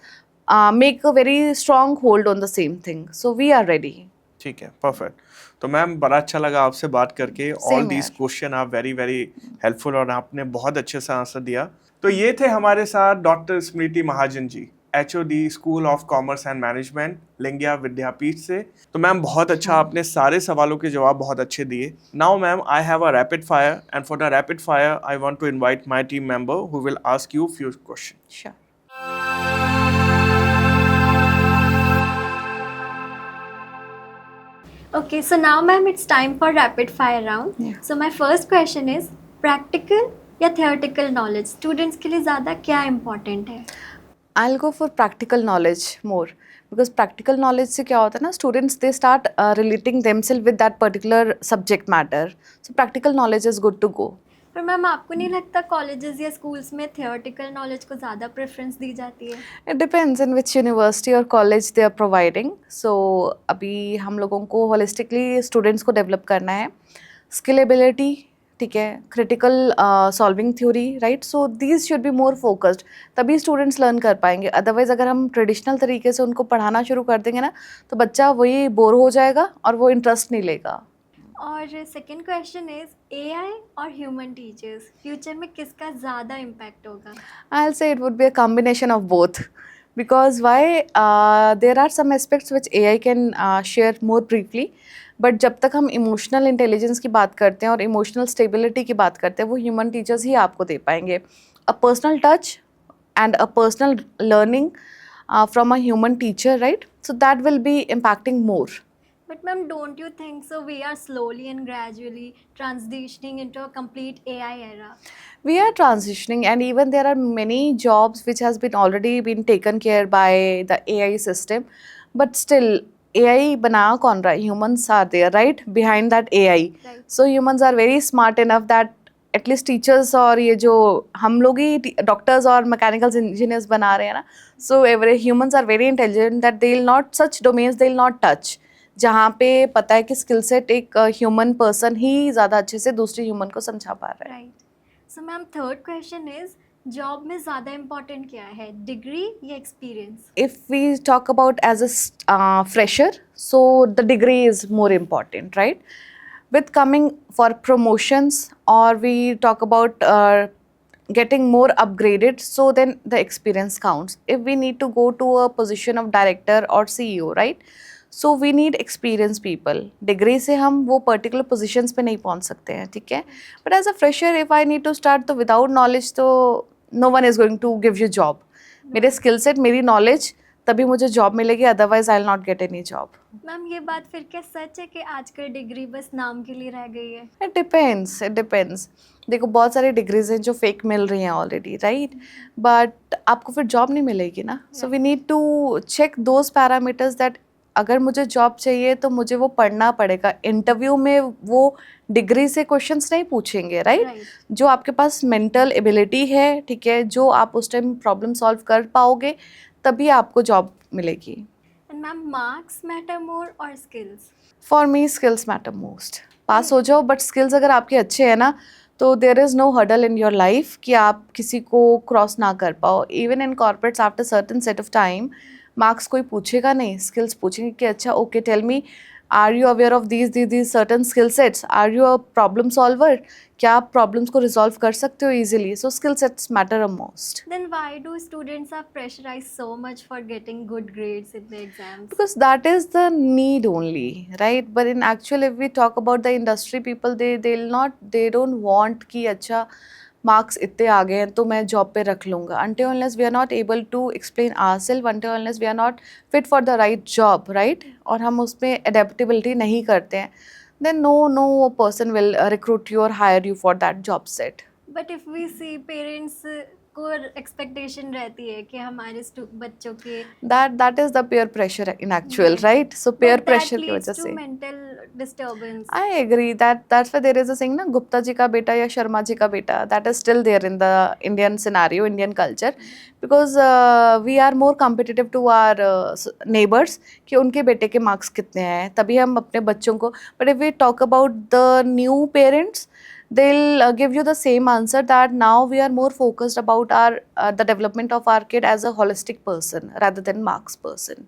make a very strong hold on the same thing. So we are ready. ठीक है, perfect. तो ma'am बड़ा अच्छा लगा आपसे बात करके. All these question are very very helpful और आपने बहुत अच्छे से आंसर दिया. तो ये थे हमारे साथ doctor Smriti Mahajan ji, HOD school of commerce and management, Lingaya Vidyapeeth से. तो मैम बहुत अच्छा, आपने सारे सवालों के जवाब बहुत अच्छे दिए. Now ma'am I have a rapid fire, and for the rapid fire I want to invite my team member who will ask you few question. Sure. Okay, so now ma'am it's time for rapid fire round. Yeah. So my first question is practical या theoretical knowledge students के लिए ज़्यादा क्या important है? I'll go for practical knowledge more, because practical knowledge से क्या होता है ना, students they start relating themselves with that particular subject matter. So practical knowledge is good to go. पर मैम आपको नहीं लगता कॉलेजेस या स्कूल्स में theoretical knowledge को ज़्यादा प्रेफरेंस दी जाती है? It depends in which university or college they are providing. So अभी हम लोगों को holistically students को develop करना है. Scalability, ठीक है, critical solving theory, right? So these should be more focused. तभी students learn कर पाएंगे. Otherwise अगर हम traditional तरीके से उनको पढ़ाना शुरू कर देंगे ना, तो बच्चा वही बोर हो जाएगा और वो इंटरेस्ट नहीं लेगा. और सेकंड क्वेश्चन इज AI और ह्यूमन टीचर्स फ्यूचर में किसका ज़्यादा इम्पैक्ट होगा? I'll say it would be a combination of both. Because why? There are some aspects which AI can share more briefly. But जब तक हम इमोशनल इंटेलिजेंस की बात करते हैं और इमोशनल स्टेबिलिटी की बात करते हैं, वो ह्यूमन टीचर्स ही आपको दे पाएंगे. A personal touch and a personal learning from a human teacher, right? So that will be impacting more. But ma'am, don't you think so we are slowly and gradually transitioning into a complete AI era? We are transitioning, and even there are many jobs which has been already been taken care by the AI system, but still AI बना कौन रहा है? Humans are there, right, behind that AI. Right. So humans are very smart enough that at least teachers और ये जो हम लोग ही doctors और mechanical engineers बना रहे हैं ना, so every humans are very intelligent that they will not, such domains they will not touch, जहाँ पे पता है कि स्किल सेट एक ह्यूमन पर्सन ही ज़्यादा अच्छे से दूसरे ह्यूमन को समझा पा रहा है. Right. So ma'am third question is job में ज़्यादा इम्पोर्टेंट क्या है, डिग्री या experience? If we talk about as a fresher, so the degree is more important, right? With coming for promotions, or we talk about getting more upgraded, so then the experience counts. If we need to go to a position of director or CEO, right? So we need experienced people. Degree से हम वो particular positions पे नहीं पहुंच सकते हैं, ठीक है? But as a fresher, if I need to start तो without knowledge, तो no one is going to give you job. मेरे स्किल सेट, मेरी नॉलेज, तभी मुझे जॉब मिलेगी, otherwise I will not get any job. Ma'am ये बात फिर क्या सच है कि आजकल डिग्री बस नाम के लिए रह गई है? It depends. देखो बहुत सारी डिग्रीज हैं जो फेक मिल रही हैं ऑलरेडी, राइट, बट आपको फिर जॉब नहीं मिलेगी ना. So we need to check those parameters that अगर मुझे जॉब चाहिए तो मुझे वो पढ़ना पड़ेगा. इंटरव्यू में वो डिग्री से क्वेश्चंस नहीं पूछेंगे, राइट. Right. जो आपके पास मेंटल एबिलिटी है, ठीक है, जो आप उस टाइम प्रॉब्लम सॉल्व कर पाओगे, तभी आपको जॉब मिलेगी. And ma'am marks matter more और skills? For me skills matter most. Pass हो जाओ, बट स्किल्स अगर आपके अच्छे हैं ना, तो there is no hurdle in your life कि आप किसी को क्रॉस ना कर पाओ. Even in corporates after certain set of time marks कोई पूछेगा नहीं, स्किल्स पूछेंगे कि अच्छा okay tell me, are you aware of these certain skill sets, are you a problem solver, क्या आप प्रॉब्लम्स को रिजॉल्व कर सकते हो easily. So skill sets matter a most. Then why do students are pressurized so much for getting good grades in the exams? Because that is the need only, right? But in actual, if we talk about the industry people, they don't want कि अच्छा marks इतने आ गए हैं तो मैं job पे रख लूँगा. until unless we are not able to explain ourselves, until unless we are not fit for the right job, right? और हम उसमें adaptability नहीं करते हैं, then no person will recruit you or hire you for that job set. But if we see parents को expectation रहती है कि हमारे बच्चों के That is the peer pressure in actual, right? So peer but pressure that की leads वजह to से mental disturbance. I agree that's why there is a saying ना, गुप्ता जी का बेटा या शर्मा जी का बेटा, that is still there in the Indian scenario, Indian culture, because we are more competitive to our neighbors कि उनके बेटे के मार्क्स कितने हैं, तभी हम अपने बच्चों को. But if we talk about the new parents, they'll give you the same answer that now we are more focused about our the development of our kid as a holistic person rather than marks person.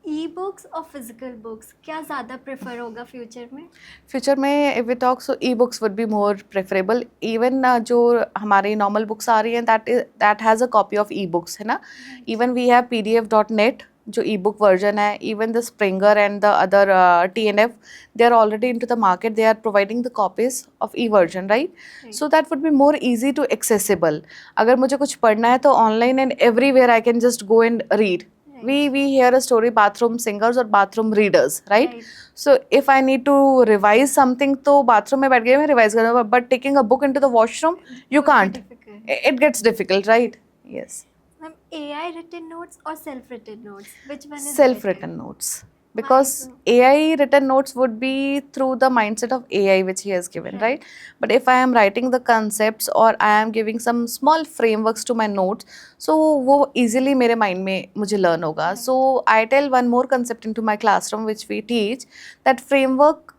E books और physical books क्या ज़्यादा prefer होगा future में? Future में if we talk, so e books would be more preferable. Even जो हमारी normal books आ रही हैं that has a copy of e books, है ना. इवन वी हैव pdf.net जो ई बुक वर्जन है. Even the Springer and the other TNF, they are already into the market, they are providing the copies of e version, right? So that would be more easy to accessible. अगर मुझे कुछ पढ़ना है तो online and everywhere I can just go and read. We hear a story, bathroom singers or bathroom readers, right? So if I need to revise something, तो bathroom में बैठ गए मैं revise करूँगा, but taking a book into the washroom, you can't. It gets difficult, right? Yes. Ma'am, AI written notes or self written notes, which one is Self-written notes, because AI written notes would be through the mindset of AI which he has given, right? But if I am writing the concepts or I am giving some small frameworks to my notes, so वो easily मेरे mind में मुझे learn होगा. So I tell one more concept into my classroom which we teach, that framework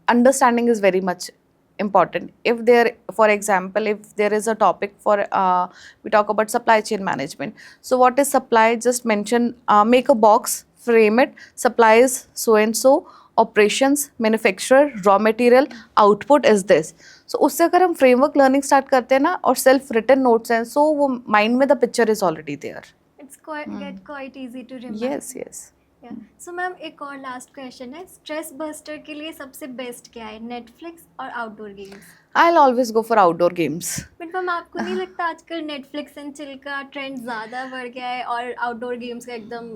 understanding is very much important. If there, for example, if there is a topic for we talk about supply chain management, so what is supply? Just mention, make a box, frame it, supplies so and so, operations, manufacturer, raw material, output is this. So उससे अगर हम framework learning start करते हैं ना, और self written notes हैं, so वो mind में the picture is already there. It's quite easy to remember. Yes. Yeah. So ma'am एक और लास्ट क्वेश्चन है, स्ट्रेस बस्टर के लिए सबसे बेस्ट क्या है, नेटफ्लिक्स और outdoor games? I'll always go for outdoor games. But ma'am आपको नहीं लगता आजकल नेटफ्लिक्स एंड चिल का ट्रेंड ज़्यादा बढ़ गया है और आउटडोर गेम्स का एकदम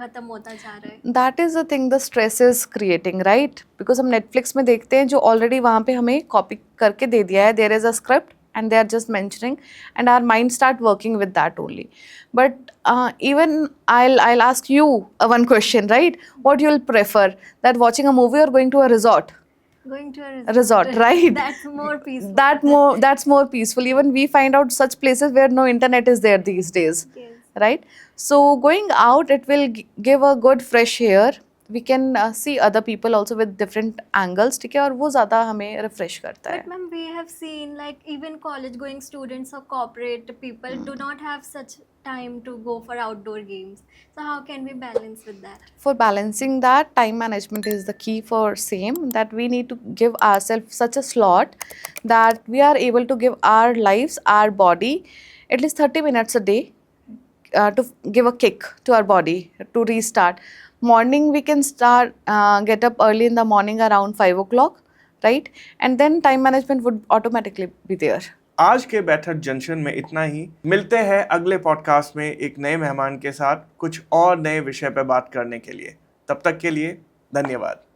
खत्म होता जा रहा है? That is the thing the stress is creating, right? Because हम Netflix में देखते हैं जो already वहाँ पे हमें copy करके दे दिया है, there is a script and they are just mentioning and our mind start working with that only. But even I'll ask you one question, right? What you'll prefer, that watching a movie or going to a resort? Going to a Resort, right? That's more peaceful. That's more peaceful. Even we find out such places where no internet is there these days, Yes. right? So going out, it will give a good fresh air. We can see other people also with different angles, ठीक है, और वो ज़्यादा हमें refresh करता है. But ma'am, we have seen like even college going students or corporate people do not have such time to go for outdoor games. So how can we balance with that? For balancing that, time management is the key for same, that we need to give ourselves such a slot that we are able to give our lives, our body, at least 30 minutes a day to give a kick to our body to restart. Morning we can start, get up early in the morning around 5 o'clock, right? And then time management would automatically be there. आज के बैठक junction में इतना ही। मिलते हैं अगले podcast में एक नए मेहमान के साथ कुछ और नए विषय पर बात करने के लिए। तब तक के लिए धन्यवाद।